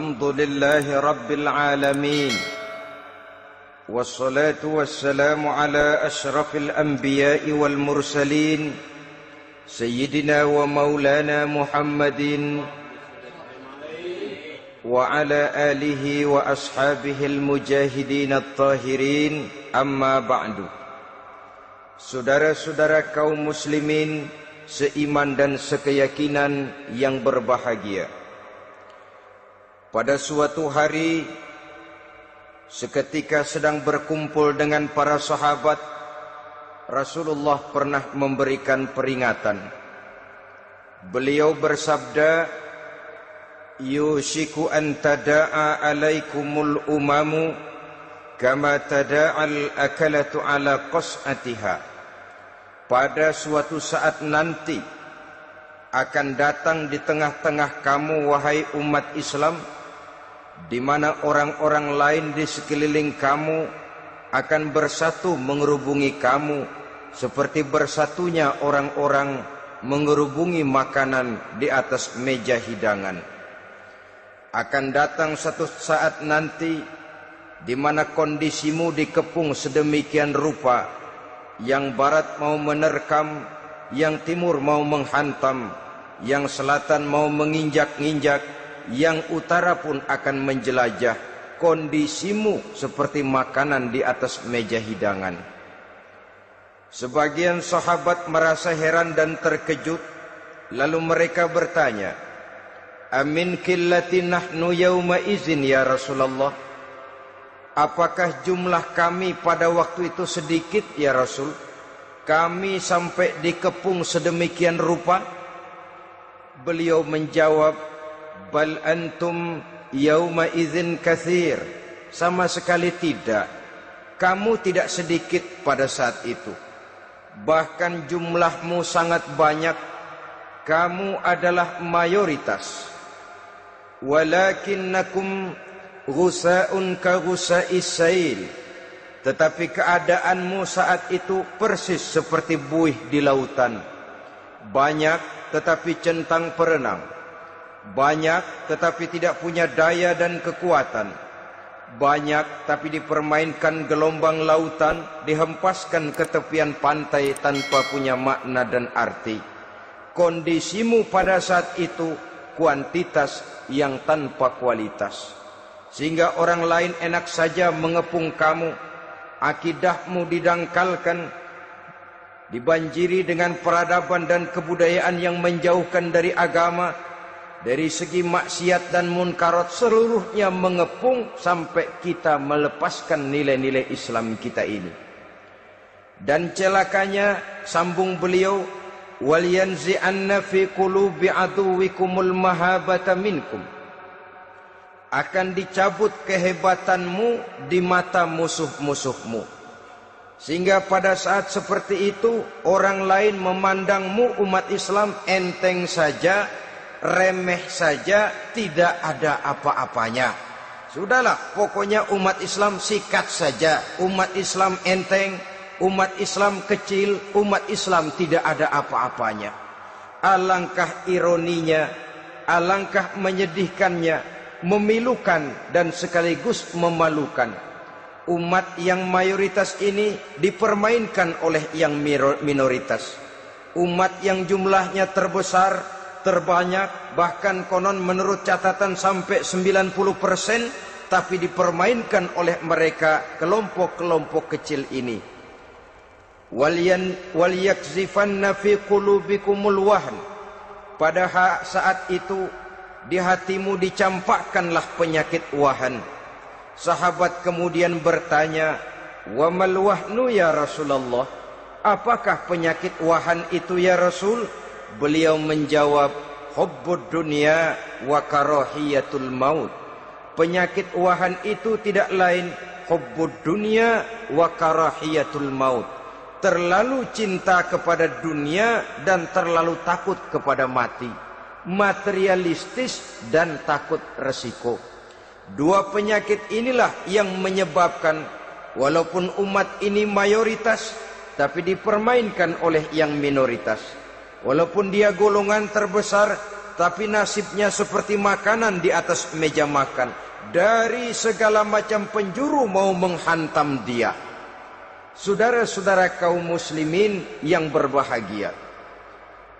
الحمد لله رب العالمين والصلاة والسلام على أشرف الأنبياء والمرسلين سيدنا ومولانا محمد وعلى آله وأصحابه المجاهدين الطاهرين أما بعد. Saudara-saudara kaum muslimin seiman dan sekeyakinan yang berbahagia, pada suatu hari seketika sedang berkumpul dengan para sahabat, Rasulullah pernah memberikan peringatan. Beliau bersabda, yushiku an tada'a alaikumul umamu kama tada'al akalatu ala qas'atiha. Pada suatu saat nanti akan datang di tengah-tengah kamu, wahai umat Islam, di mana orang-orang lain di sekeliling kamu akan bersatu mengerubungi kamu seperti bersatunya orang-orang mengerubungi makanan di atas meja hidangan. Akan datang satu saat nanti di mana kondisimu dikepung sedemikian rupa, yang barat mau menerkam, yang timur mau menghantam, yang selatan mau menginjak-injak, yang utara pun akan menjelajah. Kondisimu seperti makanan di atas meja hidangan. Sebagian sahabat merasa heran dan terkejut, lalu mereka bertanya, amin qillati nahnu yawma izin ya Rasulullah? Apakah jumlah kami pada waktu itu sedikit ya Rasul? Kami sampai dikepung sedemikian rupa? Beliau menjawab, bal antum yauma idzin katsir. Sama sekali tidak. Kamu tidak sedikit pada saat itu. Bahkan jumlahmu sangat banyak. Kamu adalah mayoritas. Walakinnakum ghusa'un ka ghusa'is sail. Tetapi keadaanmu saat itu persis seperti buih di lautan. Banyak tetapi centang perenang. Banyak tetapi tidak punya daya dan kekuatan. Banyak tapi dipermainkan gelombang lautan, dihempaskan ke tepian pantai tanpa punya makna dan arti. Kondisimu pada saat itu kuantitas yang tanpa kualitas, sehingga orang lain enak saja mengepung kamu. Akidahmu didangkalkan, dibanjiri dengan peradaban dan kebudayaan yang menjauhkan dari agama. Dari segi maksiat dan munkarat seluruhnya mengepung sampai kita melepaskan nilai-nilai Islam kita ini. Dan celakanya, sambung beliau, wal yanzi'anna fi qulubi aduwikumul mahabata minkum. Akan dicabut kehebatanmu di mata musuh-musuhmu, sehingga pada saat seperti itu orang lain memandangmu umat Islam enteng saja, remeh saja, tidak ada apa-apanya. Sudahlah, pokoknya umat Islam sikat saja. Umat Islam enteng, umat Islam kecil, umat Islam tidak ada apa-apanya. Alangkah ironinya, alangkah menyedihkannya, memilukan dan sekaligus memalukan. Umat yang mayoritas ini dipermainkan oleh yang minoritas. Umat yang jumlahnya terbesar, terbanyak, bahkan konon menurut catatan sampai 90%, tapi dipermainkan oleh mereka kelompok-kelompok kecil ini. Wal yakzifanna fi qulubikumul wahn. Pada saat itu di hatimu dicampakkanlah penyakit wahan. Sahabat kemudian bertanya, wa mal wahnu ya Rasulullah? Apakah penyakit wahan itu ya Rasul? Beliau menjawab, hubbud dunya wa karahiyatul maut. Penyakit wahan itu tidak lain hubbud dunya wa karahiyatul maut. Terlalu cinta kepada dunia dan terlalu takut kepada mati. Materialistis dan takut resiko. Dua penyakit inilah yang menyebabkan walaupun umat ini mayoritas, tapi dipermainkan oleh yang minoritas. Walaupun dia golongan terbesar, tapi nasibnya seperti makanan di atas meja makan. Dari segala macam penjuru mau menghantam dia. Saudara-saudara kaum muslimin yang berbahagia,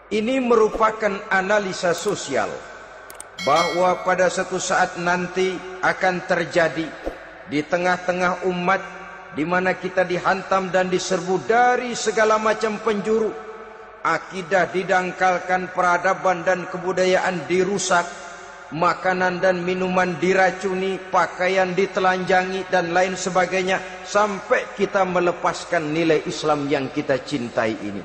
ini merupakan analisa sosial bahwa pada suatu saat nanti akan terjadi di tengah-tengah umat di mana kita dihantam dan diserbu dari segala macam penjuru. Akidah didangkalkan, peradaban dan kebudayaan dirusak, makanan dan minuman diracuni, pakaian ditelanjangi dan lain sebagainya, sampai kita melepaskan nilai Islam yang kita cintai ini.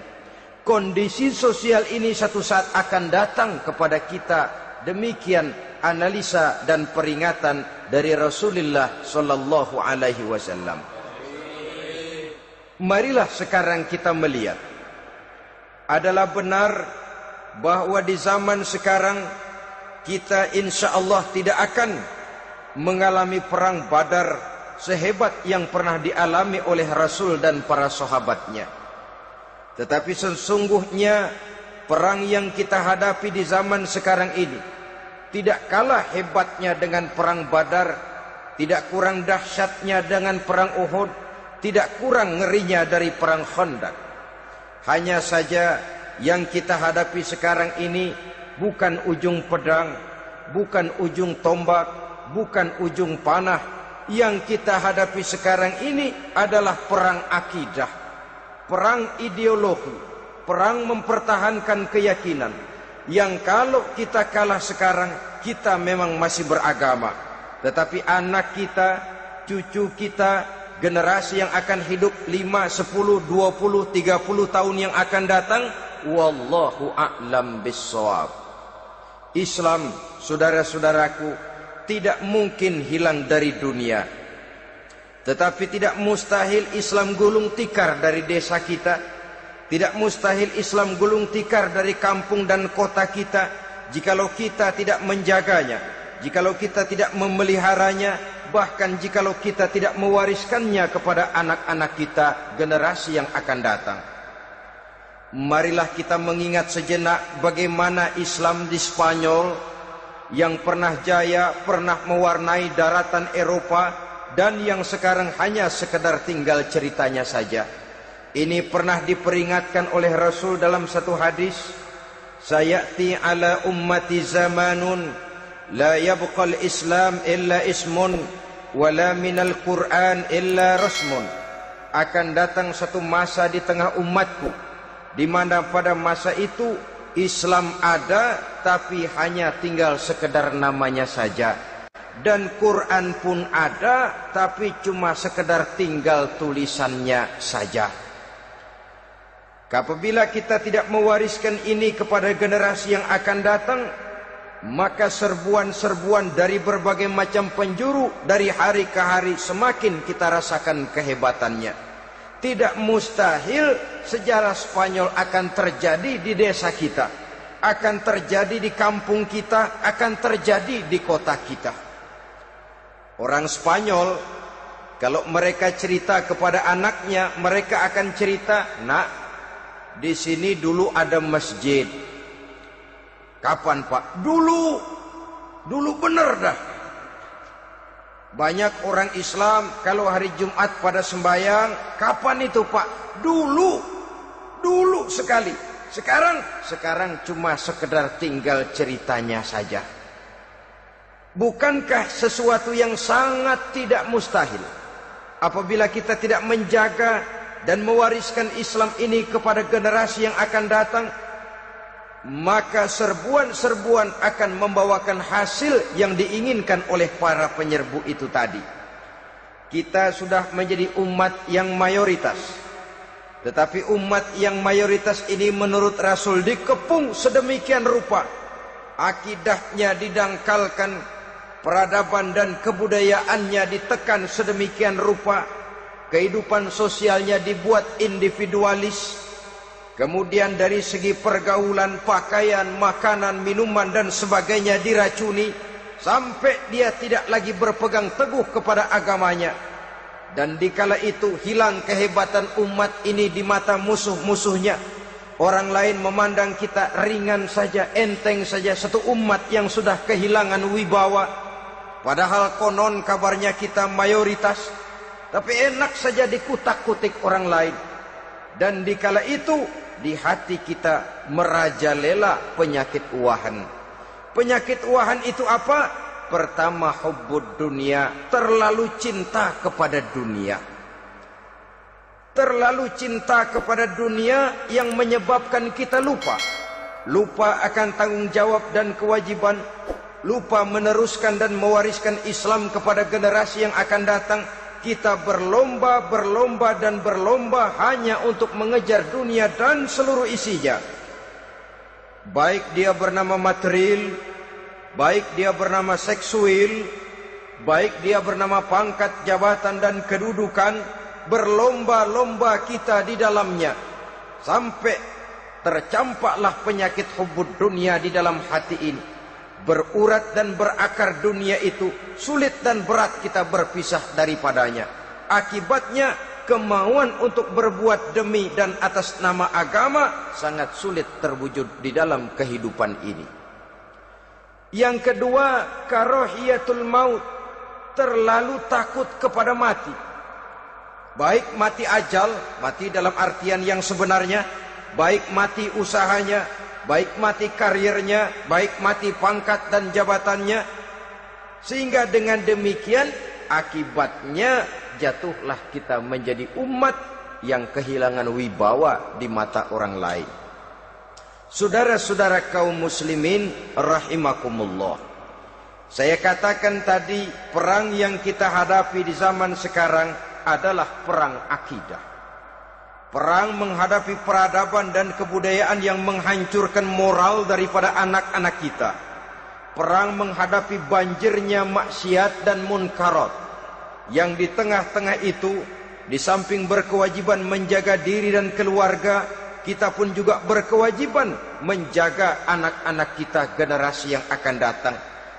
Kondisi sosial ini satu saat akan datang kepada kita. Demikian analisa dan peringatan dari Rasulullah sallallahu alaihi wasallam. Marilah sekarang kita melihat, adalah benar bahwa di zaman sekarang kita insya Allah tidak akan mengalami perang Badar sehebat yang pernah dialami oleh Rasul dan para sahabatnya. Tetapi sesungguhnya perang yang kita hadapi di zaman sekarang ini tidak kalah hebatnya dengan perang Badar, tidak kurang dahsyatnya dengan perang Uhud, tidak kurang ngerinya dari perang Khandaq. Hanya saja yang kita hadapi sekarang ini bukan ujung pedang, bukan ujung tombak, bukan ujung panah. Yang kita hadapi sekarang ini adalah perang akidah, perang ideologi, perang mempertahankan keyakinan. Yang kalau kita kalah sekarang, kita memang masih beragama. Tetapi anak kita, cucu kita, generasi yang akan hidup 5, 10, 20, 30 tahun yang akan datang, wallahu a'lam bissawab. Islam, saudara-saudaraku, tidak mungkin hilang dari dunia. Tetapi tidak mustahil Islam gulung tikar dari desa kita. Tidak mustahil Islam gulung tikar dari kampung dan kota kita, jikalau kita tidak menjaganya, jikalau kita tidak memeliharanya, bahkan jikalau kita tidak mewariskannya kepada anak-anak kita, generasi yang akan datang. Marilah kita mengingat sejenak bagaimana Islam di Spanyol yang pernah jaya, pernah mewarnai daratan Eropa, dan yang sekarang hanya sekedar tinggal ceritanya saja. Ini pernah diperingatkan oleh Rasul dalam satu hadis, sayati ala ummati zamanun la yabqal Islam illa ismun wala minal Quran illa rasmun. Akan datang satu masa di tengah umatku di mana pada masa itu Islam ada tapi hanya tinggal sekedar namanya saja, dan Quran pun ada tapi cuma sekedar tinggal tulisannya saja. Apabila kita tidak mewariskan ini kepada generasi yang akan datang, maka serbuan-serbuan dari berbagai macam penjuru dari hari ke hari semakin kita rasakan kehebatannya. Tidak mustahil sejarah Spanyol akan terjadi di desa kita, akan terjadi di kampung kita, akan terjadi di kota kita. Orang Spanyol kalau mereka cerita kepada anaknya, mereka akan cerita, "Nak, di sini dulu ada masjid." Kapan, Pak? Dulu bener dah. Banyak orang Islam kalau hari Jumat pada sembahyang, kapan itu, Pak? Dulu sekali. Sekarang cuma sekedar tinggal ceritanya saja. Bukankah sesuatu yang sangat tidak mustahil apabila kita tidak menjaga dan mewariskan Islam ini kepada generasi yang akan datang, maka serbuan-serbuan akan membawakan hasil yang diinginkan oleh para penyerbu itu tadi. Kita sudah menjadi umat yang mayoritas, tetapi umat yang mayoritas ini menurut Rasul dikepung sedemikian rupa, akidahnya didangkalkan, peradaban dan kebudayaannya ditekan sedemikian rupa, kehidupan sosialnya dibuat individualis. Kemudian dari segi pergaulan, pakaian, makanan, minuman dan sebagainya diracuni, sampai dia tidak lagi berpegang teguh kepada agamanya. Dan dikala itu hilang kehebatan umat ini di mata musuh-musuhnya. Orang lain memandang kita ringan saja, enteng saja, satu umat yang sudah kehilangan wibawa. Padahal konon kabarnya kita mayoritas, tapi enak saja dikutak-kutik orang lain. Dan dikala itu di hati kita merajalela penyakit uahan. Penyakit uahan itu apa? Pertama, hubbud dunia, terlalu cinta kepada dunia. Terlalu cinta kepada dunia yang menyebabkan kita lupa. Lupa akan tanggung jawab dan kewajiban. Lupa meneruskan dan mewariskan Islam kepada generasi yang akan datang. Kita berlomba dan berlomba hanya untuk mengejar dunia dan seluruh isinya. Baik dia bernama material, baik dia bernama seksual, baik dia bernama pangkat, jabatan dan kedudukan. Berlomba-lomba kita di dalamnya sampai tercampaklah penyakit hubbud dunia di dalam hati ini. Berurat dan berakar dunia itu, sulit dan berat kita berpisah daripadanya. Akibatnya kemauan untuk berbuat demi dan atas nama agama sangat sulit terwujud di dalam kehidupan ini. Yang kedua, karahiyatul maut, terlalu takut kepada mati. Baik mati ajal, mati dalam artian yang sebenarnya, baik mati usahanya, baik mati karirnya, baik mati pangkat dan jabatannya. Sehingga dengan demikian akibatnya jatuhlah kita menjadi umat yang kehilangan wibawa di mata orang lain. Saudara-saudara kaum muslimin rahimakumullah. Saya katakan tadi, perang yang kita hadapi di zaman sekarang adalah perang akidah. Perang menghadapi peradaban dan kebudayaan yang menghancurkan moral daripada anak-anak kita. Perang menghadapi banjirnya maksiat dan munkarat. Yang di tengah-tengah itu, di samping berkewajiban menjaga diri dan keluarga, kita pun juga berkewajiban menjaga anak-anak kita, generasi yang akan datang.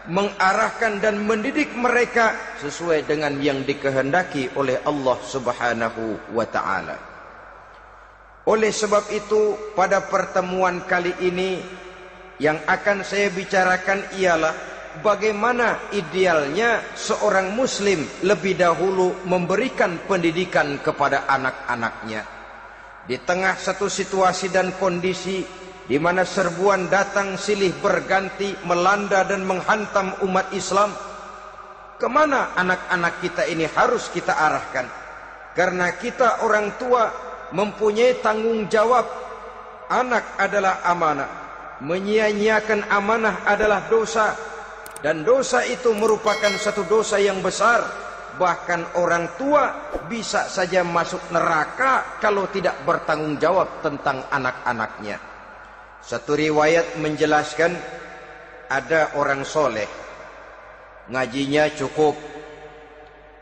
Mengarahkan dan mendidik mereka sesuai dengan yang dikehendaki oleh Allah Subhanahu wa ta'ala. Oleh sebab itu, pada pertemuan kali ini yang akan saya bicarakan ialah bagaimana idealnya seorang muslim lebih dahulu memberikan pendidikan kepada anak-anaknya. Di tengah satu situasi dan kondisi di mana serbuan datang silih berganti melanda dan menghantam umat Islam, kemana anak-anak kita ini harus kita arahkan? Karena kita orang tua mempunyai tanggung jawab. Anak adalah amanah, menyia-nyiakan amanah adalah dosa, dan dosa itu merupakan satu dosa yang besar. Bahkan orang tua bisa saja masuk neraka kalau tidak bertanggung jawab tentang anak-anaknya. Satu riwayat menjelaskan ada orang soleh, ngajinya cukup,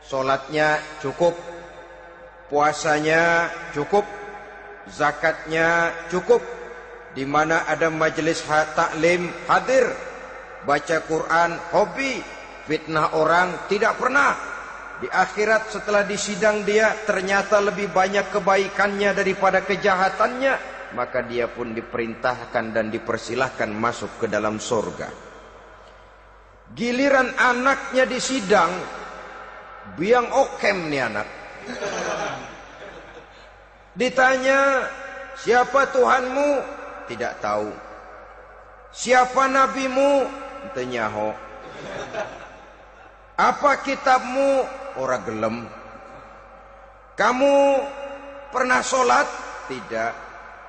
solatnya cukup, puasanya cukup, zakatnya cukup, di mana ada majelis taklim hadir, baca Quran hobi, fitnah orang tidak pernah. Di akhirat setelah disidang dia ternyata lebih banyak kebaikannya daripada kejahatannya, maka dia pun diperintahkan dan dipersilahkan masuk ke dalam surga. Giliran anaknya disidang, biang okem nih anak. Ditanya, siapa Tuhanmu? Tidak tahu. Siapa nabimu? Tenyaho. Apa kitabmu? Ora gelem. Kamu pernah sholat? Tidak.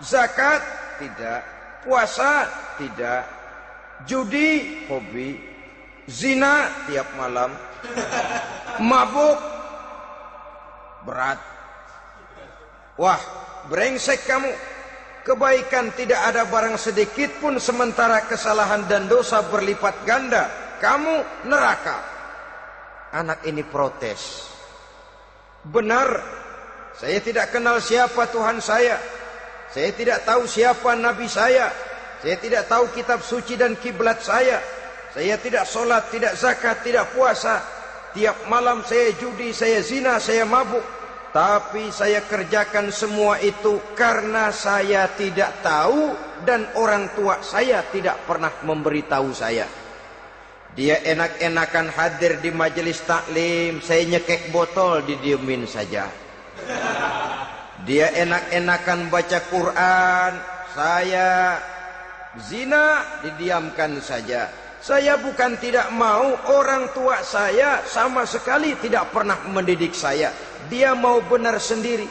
Zakat? Tidak. Puasa? Tidak. Judi? Hobi. Zina? Tiap malam. Mabuk? Berat. Wah, brengsek kamu. Kebaikan tidak ada barang sedikit pun, sementara kesalahan dan dosa berlipat ganda. Kamu neraka. Anak ini protes. Benar, saya tidak kenal siapa Tuhan saya. Saya tidak tahu siapa Nabi saya. Saya tidak tahu kitab suci dan kiblat saya. Saya tidak sholat, tidak zakat, tidak puasa. Tiap malam saya judi, saya zina, saya mabuk. Tapi saya kerjakan semua itu karena saya tidak tahu dan orang tua saya tidak pernah memberitahu saya. Dia enak-enakan hadir di majelis taklim, saya nyekek botol, didiemin saja. Dia enak-enakan baca Quran, saya zina, didiamkan saja. Saya bukan tidak mau, orang tua saya sama sekali tidak pernah mendidik saya. Dia mau benar sendiri.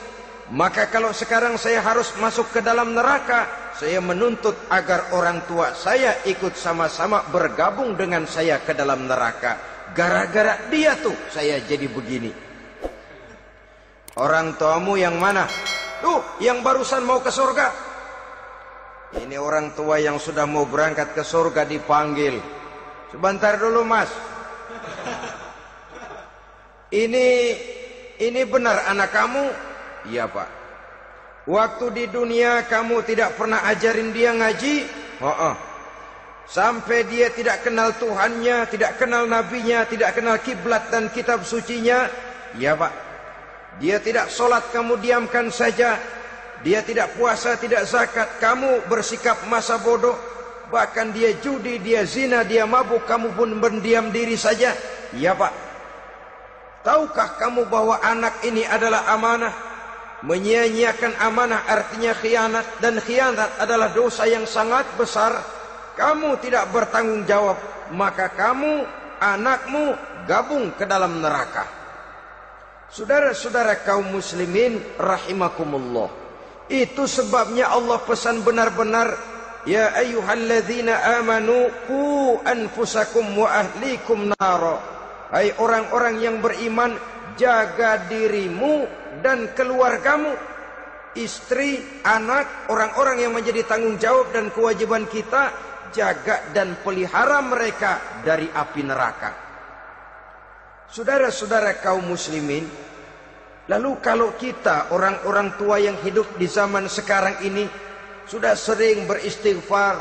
Maka kalau sekarang saya harus masuk ke dalam neraka, saya menuntut agar orang tua saya ikut sama-sama bergabung dengan saya ke dalam neraka. Gara-gara dia tuh saya jadi begini. Orang tuamu yang mana? Tuh, yang barusan mau ke surga. Ini orang tua yang sudah mau berangkat ke surga dipanggil. Sebentar dulu, Mas. Ini benar anak kamu? Iya, Pak. Waktu di dunia kamu tidak pernah ajarin dia ngaji? Sampai dia tidak kenal Tuhannya, tidak kenal nabinya, tidak kenal kiblat dan kitab sucinya? Iya, Pak. Dia tidak sholat, kamu diamkan saja. Dia tidak puasa, tidak zakat, kamu bersikap masa bodoh. Bahkan dia judi, dia zina, dia mabuk, kamu pun berdiam diri saja. Iya, Pak. Tahukah kamu bahwa anak ini adalah amanah? Menyia-nyiakan amanah artinya khianat, dan khianat adalah dosa yang sangat besar. Kamu tidak bertanggung jawab, maka kamu, anakmu gabung ke dalam neraka. Saudara-saudara kaum muslimin rahimakumullah, itu sebabnya Allah pesan benar-benar, ya ayyuhalladzina amanu qu anfusakum wa ahlikum nara. Hai orang-orang yang beriman, jaga dirimu dan keluargamu, istri, anak, orang-orang yang menjadi tanggung jawab dan kewajiban kita, jaga dan pelihara mereka dari api neraka. Saudara-saudara kaum muslimin, lalu kalau kita orang-orang tua yang hidup di zaman sekarang ini sudah sering beristighfar,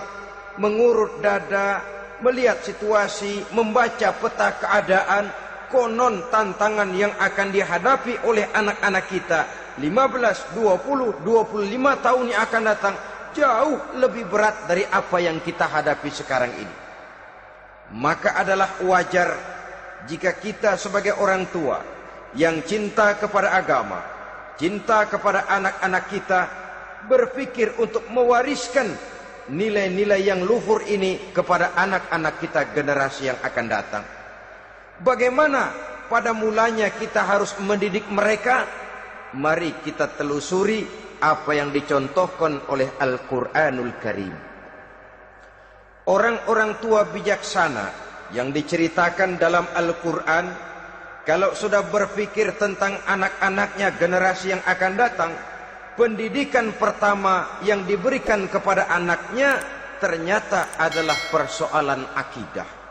mengurut dada, melihat situasi, membaca peta keadaan, konon tantangan yang akan dihadapi oleh anak-anak kita 15, 20, 25 tahun yang akan datang jauh lebih berat dari apa yang kita hadapi sekarang ini. Maka adalah wajar jika kita sebagai orang tua yang cinta kepada agama, cinta kepada anak-anak kita, berpikir untuk mewariskan nilai-nilai yang luhur ini kepada anak-anak kita generasi yang akan datang. Bagaimana pada mulanya kita harus mendidik mereka? Mari kita telusuri apa yang dicontohkan oleh Al-Quranul Karim. Orang-orang tua bijaksana yang diceritakan dalam Al-Quran, kalau sudah berpikir tentang anak-anaknya generasi yang akan datang, pendidikan pertama yang diberikan kepada anaknya ternyata adalah persoalan akidah.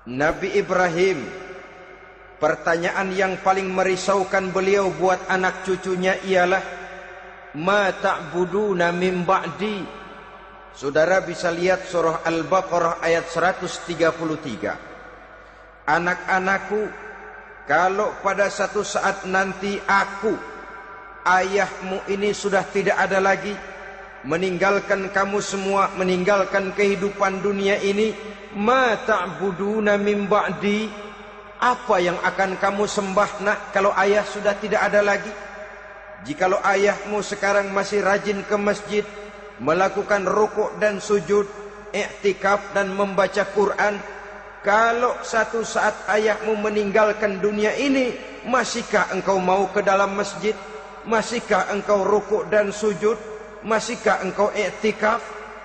Nabi Ibrahim, pertanyaan yang paling merisaukan beliau buat anak cucunya ialah, ma ta'buduna min ba'di. Saudara bisa lihat surah Al-Baqarah ayat 133. Anak-anakku, kalau pada satu saat nanti aku, ayahmu ini sudah tidak ada lagi, meninggalkan kamu semua, meninggalkan kehidupan dunia ini, ma ta'buduna min ba'di, apa yang akan kamu sembah nak kalau ayah sudah tidak ada lagi? Jikalau ayahmu sekarang masih rajin ke masjid, melakukan rukuk dan sujud, i'tikaf dan membaca Quran, kalau satu saat ayahmu meninggalkan dunia ini, masihkah engkau mau ke dalam masjid? Masihkah engkau rukuk dan sujud? Masihkah engkau i'tikaf?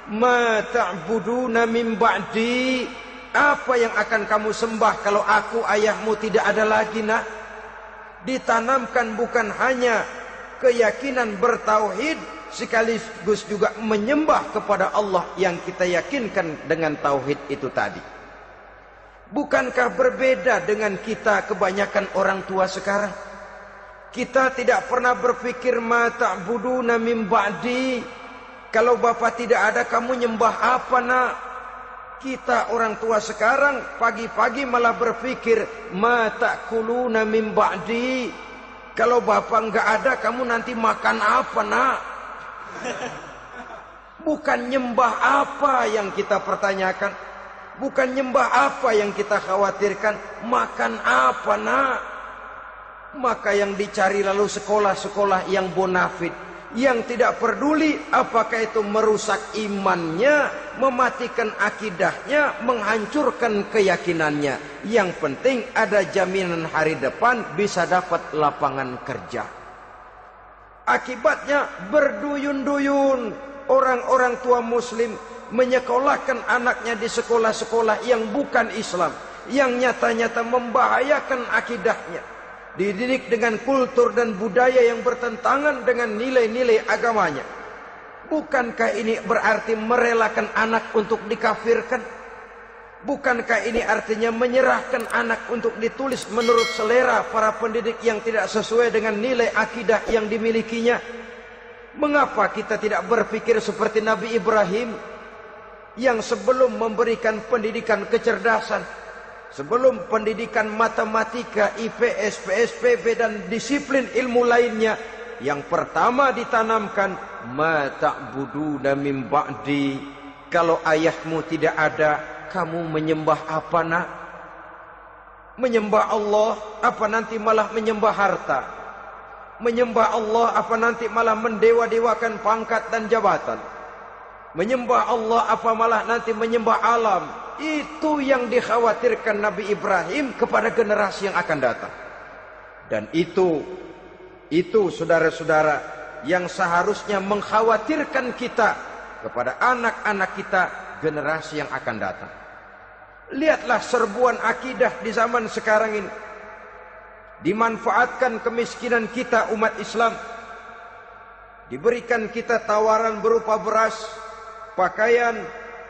Ma ta'buduna min ba'di, apa yang akan kamu sembah kalau aku ayahmu tidak ada lagi nak? Ditanamkan bukan hanya keyakinan bertauhid, sekaligus juga menyembah kepada Allah yang kita yakinkan dengan tauhid itu tadi. Bukankah berbeda dengan kita kebanyakan orang tua sekarang? Kita tidak pernah berpikir ma ta'buduna min ba'di, kalau bapak tidak ada kamu nyembah apa nak? Kita orang tua sekarang pagi-pagi malah berpikir ma ta'kuluna min ba'di, Kalau bapak nggak ada, kamu nanti makan apa, nak? Bukan nyembah apa yang kita pertanyakan, bukan nyembah apa yang kita khawatirkan, makan apa, nak? Maka yang dicari lalu sekolah-sekolah yang bonafit, yang tidak peduli apakah itu merusak imannya, mematikan akidahnya, menghancurkan keyakinannya. Yang penting ada jaminan hari depan bisa dapat lapangan kerja. Akibatnya berduyun-duyun orang-orang tua muslim menyekolahkan anaknya di sekolah-sekolah yang bukan Islam, yang nyata-nyata membahayakan akidahnya, dididik dengan kultur dan budaya yang bertentangan dengan nilai-nilai agamanya. Bukankah ini berarti merelakan anak untuk dikafirkan? Bukankah ini artinya menyerahkan anak untuk ditulis menurut selera para pendidik yang tidak sesuai dengan nilai akidah yang dimilikinya? Mengapa kita tidak berpikir seperti Nabi Ibrahim, yang sebelum memberikan pendidikan kecerdasan, sebelum pendidikan matematika, IPS, PSPB dan disiplin ilmu lainnya, yang pertama ditanamkan, ma ta'buduna min ba'di, kalau ayahmu tidak ada, kamu menyembah apa, nak? Menyembah Allah apa nanti malah menyembah harta? Menyembah Allah apa nanti malah mendewa-dewakan pangkat dan jabatan? Menyembah Allah apa malah nanti menyembah alam? Itu yang dikhawatirkan Nabi Ibrahim kepada generasi yang akan datang. Dan itu saudara-saudara yang seharusnya mengkhawatirkan kita kepada anak-anak kita, generasi yang akan datang. Lihatlah serbuan akidah di zaman sekarang ini. Dimanfaatkan kemiskinan kita umat Islam. Diberikan kita tawaran berupa beras, pakaian,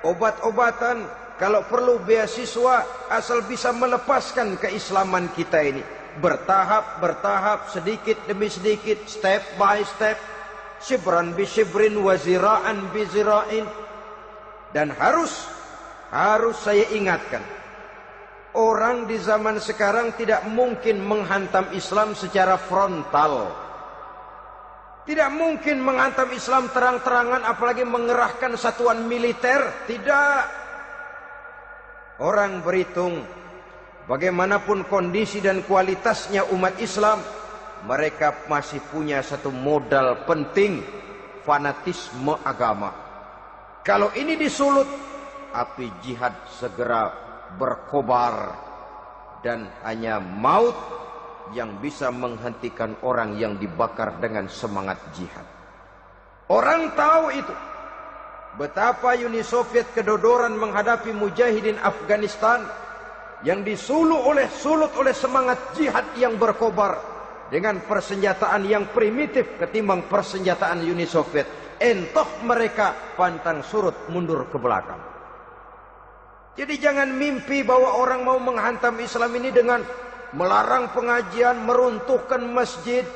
obat-obatan, kalau perlu beasiswa, asal bisa melepaskan keislaman kita ini. Bertahap, sedikit demi sedikit, step by step, shibran bi shibrin wa zira'an bi zira'in. Dan harus saya ingatkan, orang di zaman sekarang tidak mungkin menghantam Islam secara frontal. Tidak mungkin menghantam Islam terang-terangan, apalagi mengerahkan satuan militer. Tidak. Orang berhitung bagaimanapun kondisi dan kualitasnya umat Islam, mereka masih punya satu modal penting, fanatisme agama. Kalau ini disulut, api jihad segera berkobar, dan hanya maut yang bisa menghentikan orang yang dibakar dengan semangat jihad. Orang tahu itu. Betapa Uni Soviet kedodoran menghadapi mujahidin Afghanistan yang disulut oleh semangat jihad yang berkobar dengan persenjataan yang primitif ketimbang persenjataan Uni Soviet. Entah mereka pantang surut mundur ke belakang. Jadi jangan mimpi bahwa orang mau menghantam Islam ini dengan melarang pengajian, meruntuhkan masjid,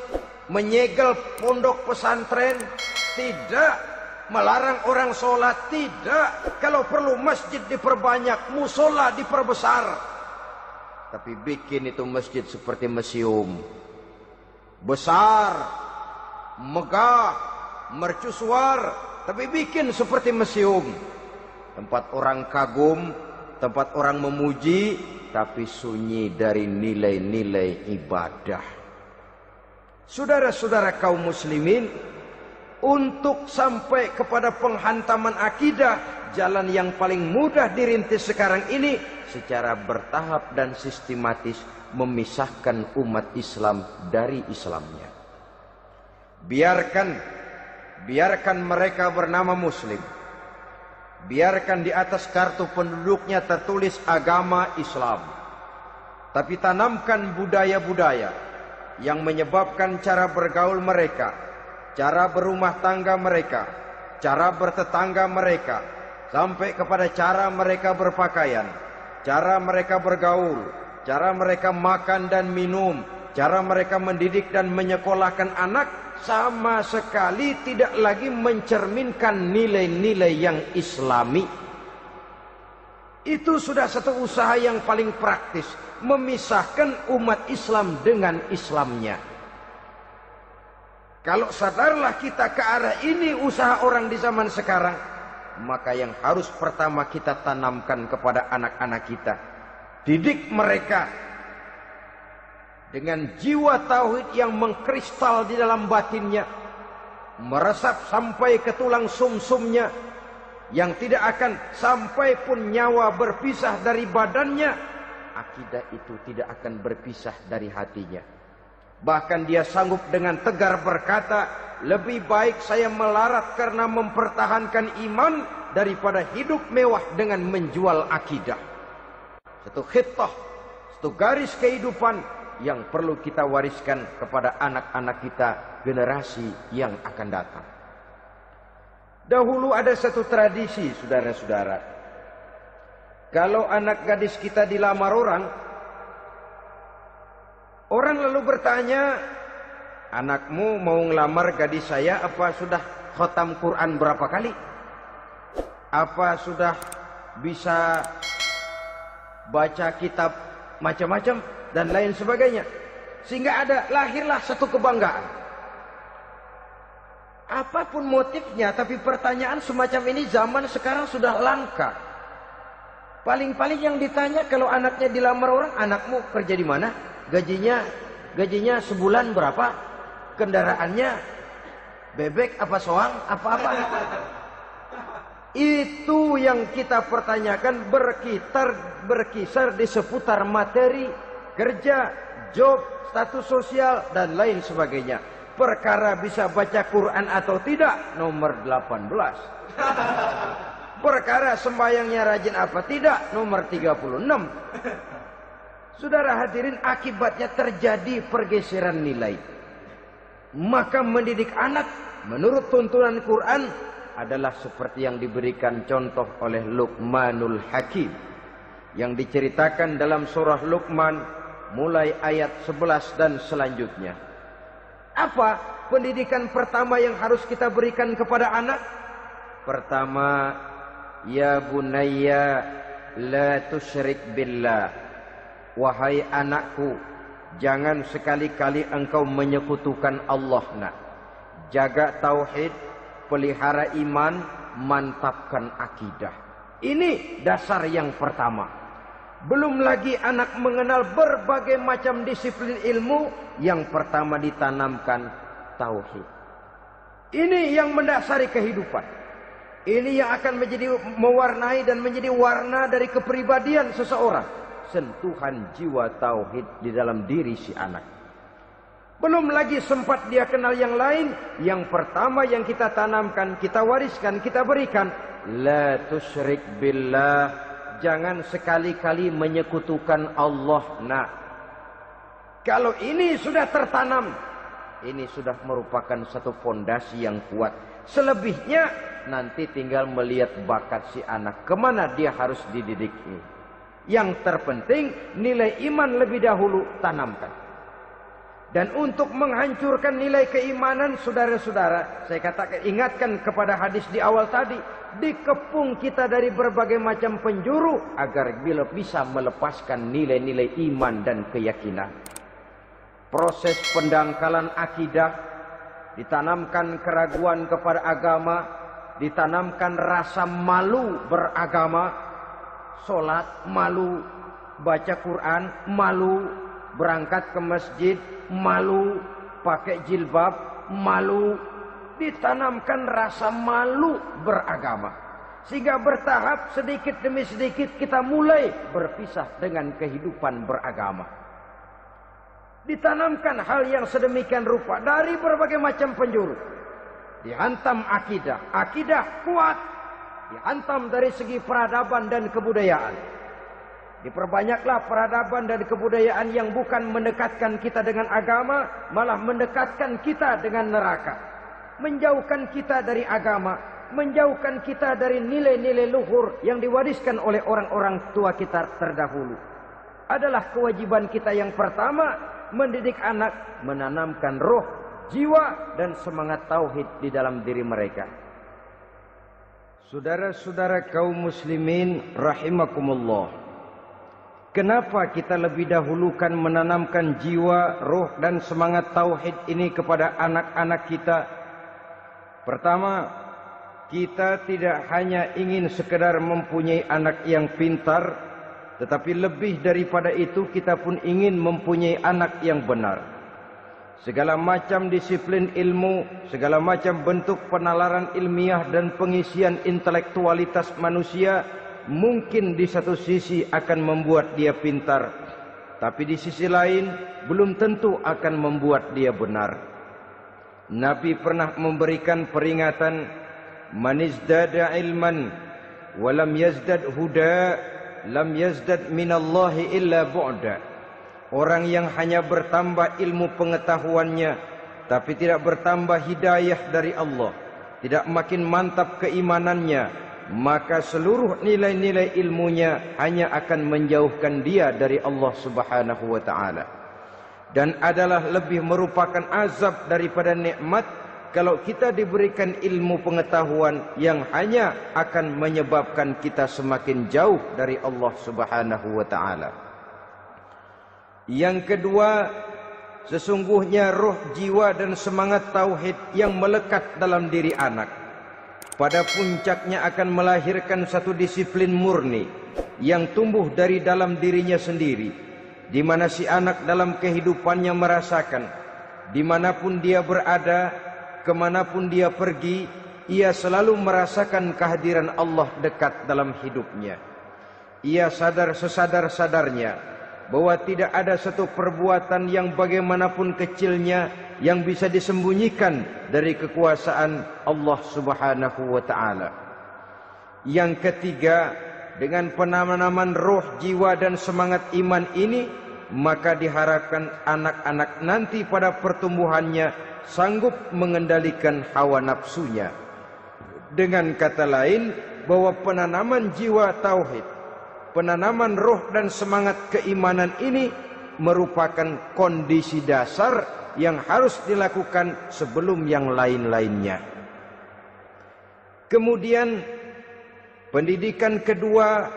menyegel pondok pesantren. Tidak. Melarang orang sholat. Tidak. Kalau perlu masjid diperbanyak, musola diperbesar. Tapi bikin itu masjid seperti museum. Besar, megah, mercusuar, tapi bikin seperti museum. Tempat orang kagum, tempat orang memuji, tapi sunyi dari nilai-nilai ibadah. Saudara-saudara kaum muslimin, untuk sampai kepada penghantaman akidah, jalan yang paling mudah dirintis sekarang ini secara bertahap dan sistematis, memisahkan umat Islam dari Islamnya. Biarkan mereka bernama Muslim. Biarkan di atas kartu penduduknya tertulis agama Islam. Tapi tanamkan budaya-budaya yang menyebabkan cara bergaul mereka, cara berumah tangga mereka, cara bertetangga mereka, sampai kepada cara mereka berpakaian, cara mereka bergaul, cara mereka makan dan minum, cara mereka mendidik dan menyekolahkan anak, sama sekali tidak lagi mencerminkan nilai-nilai yang Islami. Itu sudah satu usaha yang paling praktis, memisahkan umat Islam dengan Islamnya. Kalau sadarlah kita ke arah ini usaha orang di zaman sekarang, maka yang harus pertama kita tanamkan kepada anak-anak kita, didik mereka dengan jiwa tauhid yang mengkristal di dalam batinnya, meresap sampai ke tulang sumsumnya, yang tidak akan sampai pun nyawa berpisah dari badannya, akidah itu tidak akan berpisah dari hatinya. Bahkan dia sanggup dengan tegar berkata, lebih baik saya melarat karena mempertahankan iman daripada hidup mewah dengan menjual akidah. Satu khittah, satu garis kehidupan yang perlu kita wariskan kepada anak-anak kita, generasi yang akan datang. Dahulu ada satu tradisi, saudara-saudara. Kalau anak gadis kita dilamar orang lalu bertanya, anakmu mau ngelamar gadis saya, apa sudah khatam Quran berapa kali? Apa sudah bisa baca kitab macam-macam dan lain sebagainya? Sehingga lahirlah satu kebanggaan. Apapun motifnya, tapi pertanyaan semacam ini zaman sekarang sudah langka. Paling-paling yang ditanya kalau anaknya dilamar orang, anakmu kerja di mana? Gajinya sebulan berapa? Kendaraannya bebek apa soang? Apa-apa? Itu yang kita pertanyakan, berkisar di seputar materi, kerja, job, status sosial, dan lain sebagainya. Perkara bisa baca Quran atau tidak, nomor 18. Perkara sembahyangnya rajin apa tidak, nomor 36. Saudara hadirin, akibatnya terjadi pergeseran nilai. Maka mendidik anak menurut tuntunan Quran adalah seperti yang diberikan contoh oleh Luqmanul Hakim, yang diceritakan dalam surah Luqman mulai ayat 11 dan selanjutnya. Apa pendidikan pertama yang harus kita berikan kepada anak? Pertama, ya bunayya la tusyrik billah. Wahai anakku, jangan sekali-kali engkau menyekutukan Allah. Nak, jaga tauhid, pelihara iman, mantapkan akidah. Ini dasar yang pertama. Belum lagi anak mengenal berbagai macam disiplin ilmu, yang pertama ditanamkan tauhid. Ini yang mendasari kehidupan. Ini yang akan menjadi mewarnai dan menjadi warna dari kepribadian seseorang. Sentuhan jiwa tauhid di dalam diri si anak. Belum lagi sempat dia kenal yang lain. Yang pertama yang kita tanamkan, kita wariskan, kita berikan, la tusyrik billah. Jangan sekali-kali menyekutukan Allah. Nah, kalau ini sudah tertanam, ini sudah merupakan satu fondasi yang kuat. Selebihnya nanti tinggal melihat bakat si anak, kemana dia harus dididik ini. Yang terpenting nilai iman lebih dahulu tanamkan. Dan untuk menghancurkan nilai keimanan, saudara-saudara, saya katakan, ingatkan kepada hadis di awal tadi, dikepung kita dari berbagai macam penjuru agar bila bisa melepaskan nilai-nilai iman dan keyakinan. Proses pendangkalan akidah, ditanamkan keraguan kepada agama, ditanamkan rasa malu beragama. Sholat malu, baca Quran malu, berangkat ke masjid malu, pakai jilbab malu. Ditanamkan rasa malu beragama, sehingga bertahap sedikit demi sedikit kita mulai berpisah dengan kehidupan beragama. Ditanamkan hal yang sedemikian rupa dari berbagai macam penjuru. Dihantam akidah, akidah kuat. Dihantam dari segi peradaban dan kebudayaan. Diperbanyaklah peradaban dan kebudayaan yang bukan mendekatkan kita dengan agama, malah mendekatkan kita dengan neraka. Menjauhkan kita dari agama, menjauhkan kita dari nilai-nilai luhur yang diwariskan oleh orang-orang tua kita terdahulu. Adalah kewajiban kita yang pertama, mendidik anak, menanamkan roh, jiwa, dan semangat tauhid di dalam diri mereka. Saudara-saudara kaum muslimin rahimakumullah, Kenapa kita lebih dahulukan menanamkan jiwa, roh dan semangat tauhid ini kepada anak-anak kita? Pertama, kita tidak hanya ingin sekedar mempunyai anak yang pintar, tetapi lebih daripada itu kita pun ingin mempunyai anak yang benar. Segala macam disiplin ilmu, segala macam bentuk penalaran ilmiah dan pengisian intelektualitas manusia mungkin di satu sisi akan membuat dia pintar, tapi di sisi lain belum tentu akan membuat dia benar. Nabi pernah memberikan peringatan, man izdada ilman walam yazdad huda lam yazdad minallahi illa bu'da. Orang yang hanya bertambah ilmu pengetahuannya tapi tidak bertambah hidayah dari Allah, tidak makin mantap keimanannya, maka seluruh nilai-nilai ilmunya hanya akan menjauhkan dia dari Allah Subhanahu wa taala. Dan adalah lebih merupakan azab daripada nikmat kalau kita diberikan ilmu pengetahuan yang hanya akan menyebabkan kita semakin jauh dari Allah Subhanahu wa taala. Yang kedua, sesungguhnya roh, jiwa dan semangat tauhid yang melekat dalam diri anak pada puncaknya akan melahirkan satu disiplin murni yang tumbuh dari dalam dirinya sendiri, di mana si anak dalam kehidupannya merasakan dimanapun dia berada, kemanapun dia pergi, ia selalu merasakan kehadiran Allah dekat dalam hidupnya. Ia sadar sesadar-sadarnya bahwa tidak ada satu perbuatan yang bagaimanapun kecilnya yang bisa disembunyikan dari kekuasaan Allah Subhanahu wa taala. Yang ketiga, dengan penanaman roh, jiwa dan semangat iman ini, maka diharapkan anak-anak nanti pada pertumbuhannya sanggup mengendalikan hawa nafsunya. Dengan kata lain, bahwa penanaman jiwa tauhid, penanaman roh dan semangat keimanan ini merupakan kondisi dasar yang harus dilakukan sebelum yang lain-lainnya. Kemudian pendidikan kedua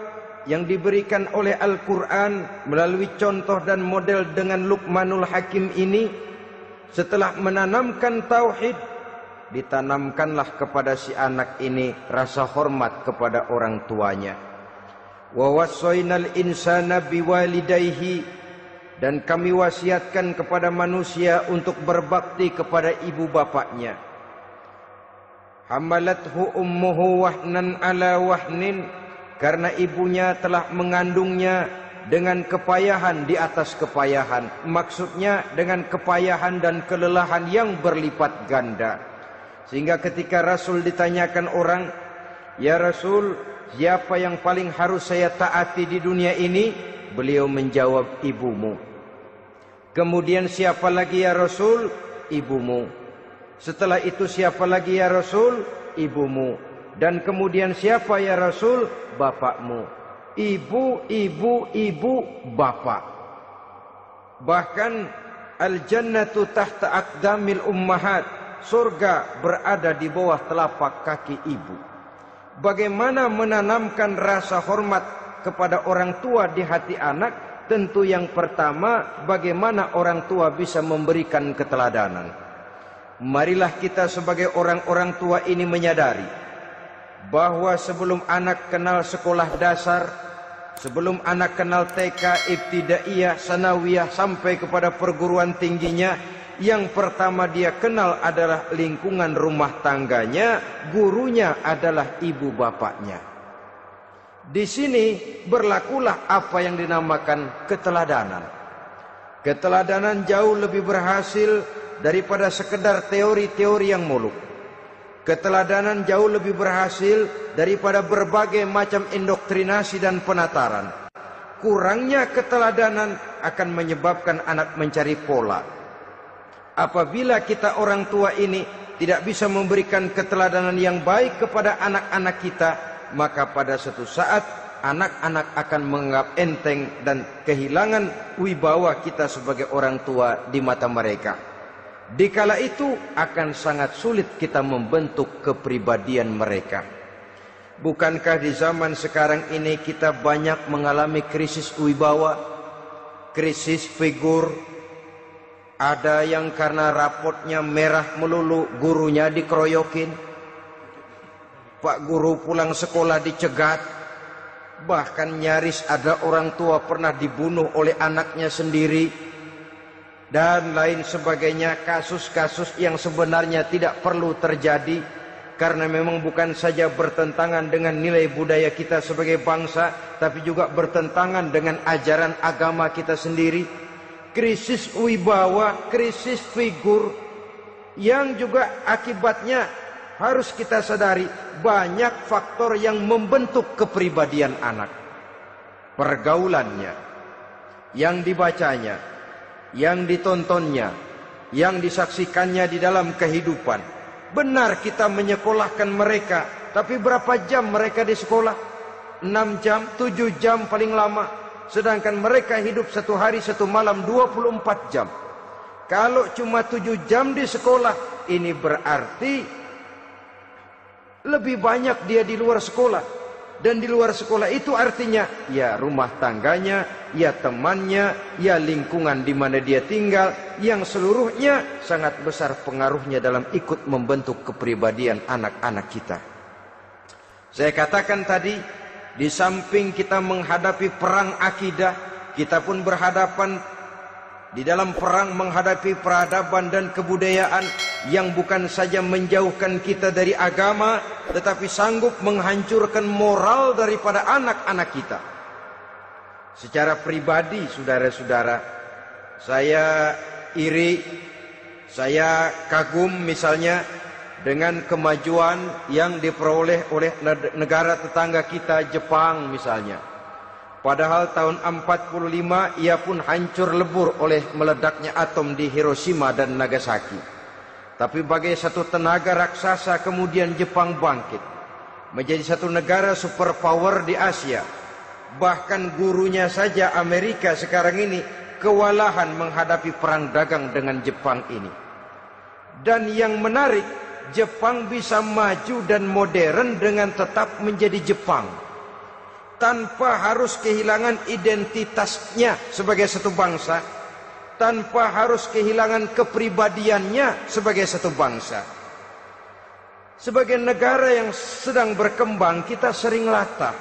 yang diberikan oleh Al-Quran melalui contoh dan model dengan Luqmanul Hakim ini, setelah menanamkan tauhid, ditanamkanlah kepada si anak ini rasa hormat kepada orang tuanya. Wa wassaynal insana biwalidayhi, dan kami wasiatkan kepada manusia untuk berbakti kepada ibu bapaknya. Hamalathu ummuhu wahnan ala wahnin, karena ibunya telah mengandungnya dengan kepayahan di atas kepayahan. Maksudnya dengan kepayahan dan kelelahan yang berlipat ganda. Sehingga ketika Rasul ditanyakan orang, "Ya Rasul, siapa yang paling harus saya taati di dunia ini?" Beliau menjawab, "Ibumu." Kemudian, "Siapa lagi ya Rasul?" "Ibumu." Setelah itu, "Siapa lagi ya Rasul?" "Ibumu." Dan kemudian, "Siapa ya Rasul?" "Bapakmu." Ibu, ibu, ibu, bapak. Bahkan al-jannatu tahta aqdamil ummahat, surga berada di bawah telapak kaki ibu. Bagaimana menanamkan rasa hormat kepada orang tua di hati anak? Tentu yang pertama, bagaimana orang tua bisa memberikan keteladanan. Marilah kita sebagai orang-orang tua ini menyadari bahwa sebelum anak kenal sekolah dasar, sebelum anak kenal TK, ibtidaiyah, sanawiyah sampai kepada perguruan tingginya, yang pertama dia kenal adalah lingkungan rumah tangganya, gurunya adalah ibu bapaknya. Di sini berlakulah apa yang dinamakan keteladanan. Keteladanan jauh lebih berhasil daripada sekedar teori-teori yang muluk. Keteladanan jauh lebih berhasil daripada berbagai macam indoktrinasi dan penataran. Kurangnya keteladanan akan menyebabkan anak mencari pola. Apabila kita orang tua ini tidak bisa memberikan keteladanan yang baik kepada anak-anak kita, maka pada suatu saat anak-anak akan menganggap enteng dan kehilangan wibawa kita sebagai orang tua di mata mereka. Dikala itu akan sangat sulit kita membentuk kepribadian mereka. Bukankah di zaman sekarang ini kita banyak mengalami krisis wibawa, krisis figur? Ada yang karena rapotnya merah melulu, gurunya dikeroyokin. Pak guru pulang sekolah dicegat. Bahkan nyaris ada orang tua pernah dibunuh oleh anaknya sendiri. Dan lain sebagainya, kasus-kasus yang sebenarnya tidak perlu terjadi, karena memang bukan saja bertentangan dengan nilai budaya kita sebagai bangsa, tapi juga bertentangan dengan ajaran agama kita sendiri. Krisis wibawa, krisis figur, yang juga akibatnya harus kita sadari banyak faktor yang membentuk kepribadian anak. Pergaulannya, yang dibacanya, yang ditontonnya, yang disaksikannya di dalam kehidupan. Benar kita menyekolahkan mereka, tapi berapa jam mereka di sekolah? 6 jam, 7 jam paling lama. Sedangkan mereka hidup 1 hari 1 malam 24 jam. Kalau cuma 7 jam di sekolah, ini berarti lebih banyak dia di luar sekolah. Dan di luar sekolah itu artinya ya rumah tangganya, ya temannya, ya lingkungan di mana dia tinggal, yang seluruhnya sangat besar pengaruhnya dalam ikut membentuk kepribadian anak-anak kita. Saya katakan tadi, di samping kita menghadapi perang akidah, kita pun berhadapan di dalam perang menghadapi peradaban dan kebudayaan yang bukan saja menjauhkan kita dari agama, tetapi sanggup menghancurkan moral daripada anak-anak kita. Secara pribadi, saudara-saudara, saya iri, saya kagum misalnya dengan kemajuan yang diperoleh oleh negara tetangga kita, Jepang misalnya. Padahal tahun 45 ia pun hancur lebur oleh meledaknya atom di Hiroshima dan Nagasaki. Tapi bagai satu tenaga raksasa kemudian Jepang bangkit menjadi satu negara superpower di Asia. Bahkan gurunya saja Amerika sekarang ini kewalahan menghadapi perang dagang dengan Jepang ini. Dan yang menarik, Jepang bisa maju dan modern dengan tetap menjadi Jepang, tanpa harus kehilangan identitasnya sebagai satu bangsa, tanpa harus kehilangan kepribadiannya sebagai satu bangsa. Sebagai negara yang sedang berkembang, kita sering latah.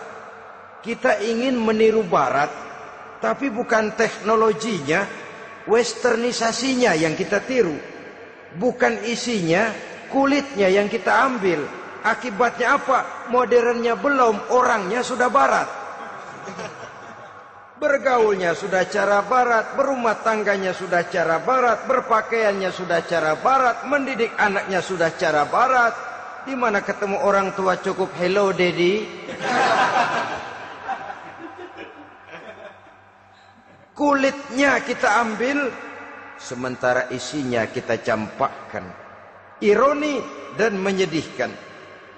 Kita ingin meniru Barat, tapi bukan teknologinya, westernisasinya yang kita tiru. Bukan isinya, kulitnya yang kita ambil. Akibatnya apa? Modernnya belum, orangnya sudah Barat. Bergaulnya sudah cara Barat, berumah tangganya sudah cara Barat, berpakaiannya sudah cara Barat, mendidik anaknya sudah cara Barat. Di mana ketemu orang tua cukup hello daddy. Kulitnya kita ambil, sementara isinya kita campakkan. Ironi dan menyedihkan.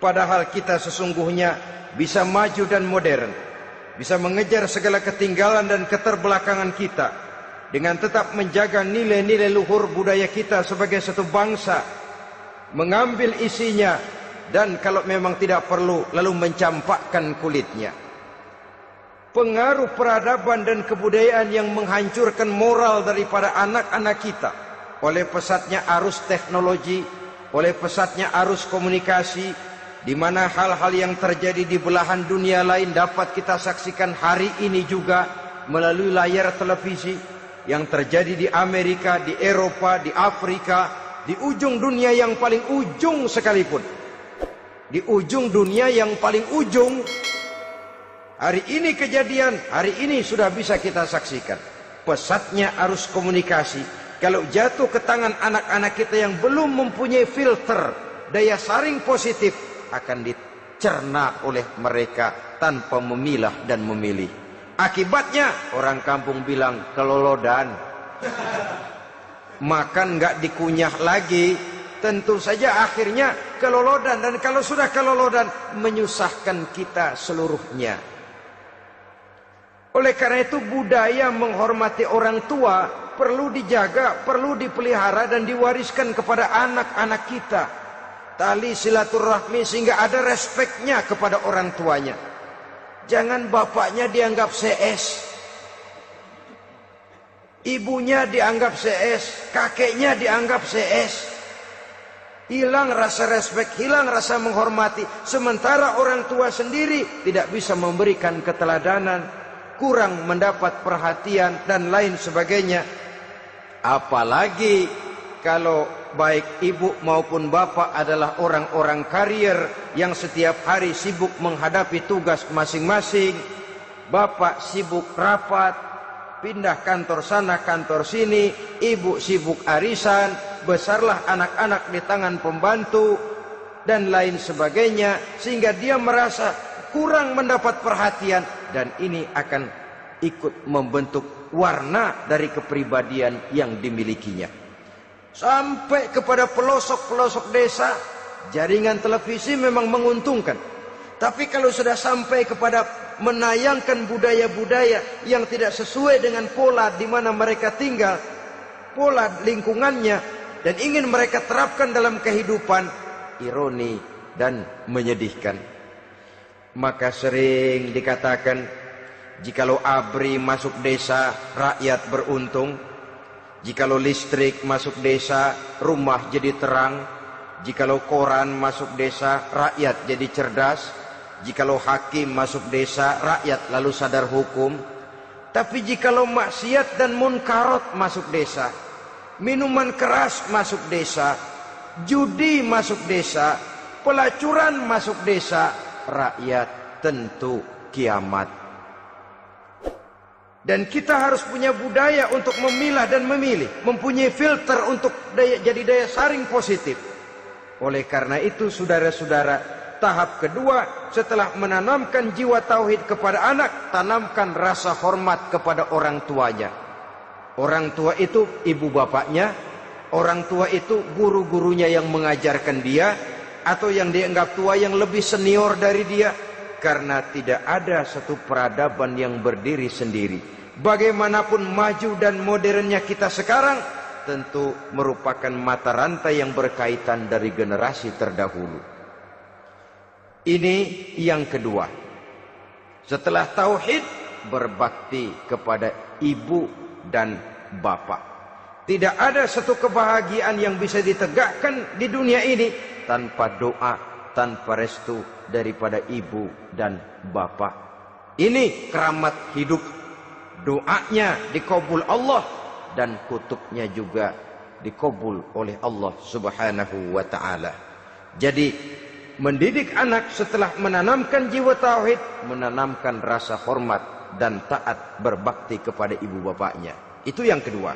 Padahal kita sesungguhnya bisa maju dan modern, bisa mengejar segala ketinggalan dan keterbelakangan kita, dengan tetap menjaga nilai-nilai luhur budaya kita sebagai satu bangsa, mengambil isinya, dan kalau memang tidak perlu, lalu mencampakkan kulitnya. Pengaruh peradaban dan kebudayaan yang menghancurkan moral daripada anak-anak kita oleh pesatnya arus teknologi, oleh pesatnya arus komunikasi, di mana hal-hal yang terjadi di belahan dunia lain dapat kita saksikan hari ini juga melalui layar televisi. Yang terjadi di Amerika, di Eropa, di Afrika, di ujung dunia yang paling ujung sekalipun, di ujung dunia yang paling ujung, hari ini kejadian, hari ini sudah bisa kita saksikan. Pesatnya arus komunikasi, kalau jatuh ke tangan anak-anak kita yang belum mempunyai filter, daya saring positif, akan dicerna oleh mereka tanpa memilah dan memilih. Akibatnya orang kampung bilang kelolodan. Makan nggak dikunyah lagi, tentu saja akhirnya kelolodan. Dan kalau sudah kelolodan, menyusahkan kita seluruhnya. Oleh karena itu budaya menghormati orang tua perlu dijaga, perlu dipelihara dan diwariskan kepada anak-anak kita. tali silaturahmi sehingga ada respeknya kepada orang tuanya. Jangan bapaknya dianggap CS, ibunya dianggap CS, kakeknya dianggap CS. Hilang rasa respek, hilang rasa menghormati. Sementara orang tua sendiri tidak bisa memberikan keteladanan, kurang mendapat perhatian dan lain sebagainya. Apalagi kalau baik ibu maupun bapak adalah orang-orang karier yang setiap hari sibuk menghadapi tugas masing-masing. Bapak sibuk rapat, pindah kantor sana kantor sini, ibu sibuk arisan, besarlah anak-anak di tangan pembantu dan lain sebagainya, sehingga dia merasa kurang mendapat perhatian, dan ini akan ikut membentuk warna dari kepribadian yang dimilikinya. Sampai kepada pelosok-pelosok desa, jaringan televisi memang menguntungkan. Tapi kalau sudah sampai kepada menayangkan budaya-budaya yang tidak sesuai dengan pola di mana mereka tinggal, pola lingkungannya, dan ingin mereka terapkan dalam kehidupan, ironi dan menyedihkan. Maka sering dikatakan, jikalau ABRI masuk desa, rakyat beruntung. Jikalau listrik masuk desa, rumah jadi terang. Jikalau koran masuk desa, rakyat jadi cerdas. Jikalau hakim masuk desa, rakyat lalu sadar hukum. Tapi jikalau maksiat dan munkarat masuk desa, minuman keras masuk desa, judi masuk desa, pelacuran masuk desa, rakyat tentu kiamat. Dan kita harus punya budaya untuk memilah dan memilih, mempunyai filter untuk jadi daya saring positif. Oleh karena itu, saudara-saudara, tahap kedua setelah menanamkan jiwa tauhid kepada anak, tanamkan rasa hormat kepada orang tuanya. Orang tua itu ibu bapaknya, orang tua itu guru-gurunya yang mengajarkan dia, atau yang dianggap tua yang lebih senior dari dia. Karena tidak ada satu peradaban yang berdiri sendiri. Bagaimanapun maju dan modernnya kita sekarang, tentu merupakan mata rantai yang berkaitan dari generasi terdahulu. Ini yang kedua. Setelah tauhid, berbakti kepada ibu dan bapak. Tidak ada satu kebahagiaan yang bisa ditegakkan di dunia ini tanpa doa, tanpa restu daripada ibu dan bapak. Ini keramat hidup. Doanya dikabul Allah dan kutubnya juga dikabul oleh Allah Subhanahu wa ta'ala. Jadi mendidik anak setelah menanamkan jiwa tauhid, menanamkan rasa hormat dan taat berbakti kepada ibu bapaknya. Itu yang kedua.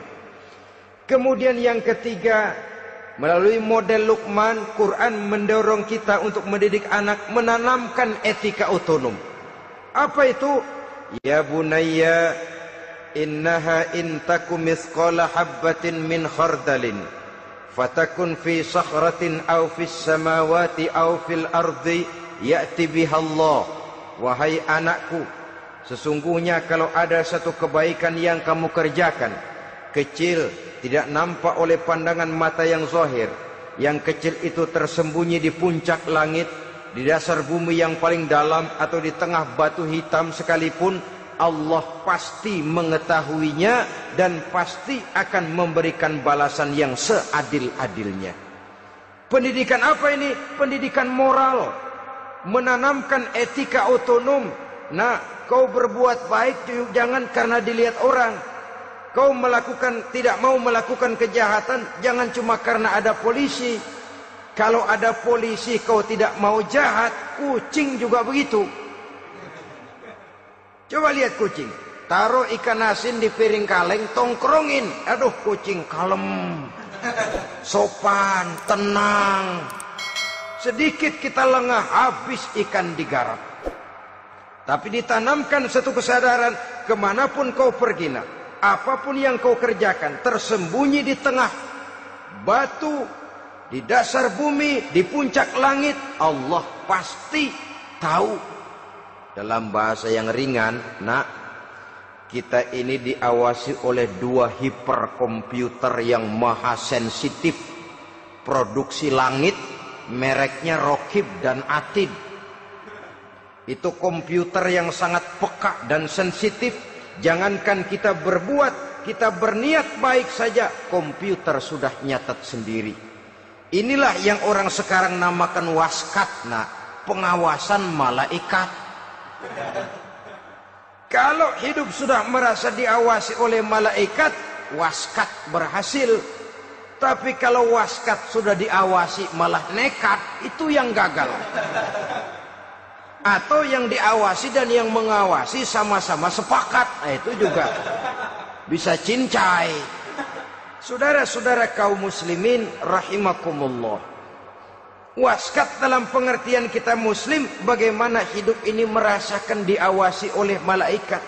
Kemudian yang ketiga, melalui model Luqman, Quran mendorong kita untuk mendidik anak, menanamkan etika otonom. Apa itu? Ya bunayya, innaha in takum mithqala habbatin min khardalin fatakun fi sakhratin aw fis samawati aw fil ardi ya'ti bihallah. Wahai anakku, sesungguhnya kalau ada satu kebaikan yang kamu kerjakan, kecil, tidak nampak oleh pandangan mata yang zahir, yang kecil itu tersembunyi di puncak langit, di dasar bumi yang paling dalam, atau di tengah batu hitam sekalipun, Allah pasti mengetahuinya dan pasti akan memberikan balasan yang seadil-adilnya. Pendidikan apa ini? Pendidikan moral, menanamkan etika otonom. Nah, kau berbuat baik jangan karena dilihat orang. Kau tidak mau melakukan kejahatan jangan cuma karena ada polisi. Kalau ada polisi kau tidak mau jahat, kucing juga begitu. Coba lihat kucing, taruh ikan asin di piring kaleng, tongkrongin. Aduh, kucing kalem, sopan, tenang. Sedikit kita lengah, habis ikan digarap. Tapi ditanamkan satu kesadaran, kemanapun kau pergi, apapun yang kau kerjakan, tersembunyi di tengah batu, di dasar bumi, di puncak langit, Allah pasti tahu. Dalam bahasa yang ringan, kita ini diawasi oleh dua hiperkomputer yang maha sensitif, produksi langit mereknya Rokib dan Atid. Itu komputer yang sangat peka dan sensitif. Jangankan kita berbuat, kita berniat baik saja, komputer sudah nyatat sendiri. Inilah yang orang sekarang namakan waskat, nah, pengawasan malaikat. Kalau hidup sudah merasa diawasi oleh malaikat, waskat berhasil. Tapi kalau waskat sudah diawasi malah nekat, itu yang gagal. Atau yang diawasi dan yang mengawasi sama-sama sepakat, nah, itu juga bisa cincai. Saudara-saudara kaum muslimin rahimakumullah, waskat dalam pengertian kita muslim, bagaimana hidup ini merasakan diawasi oleh malaikat.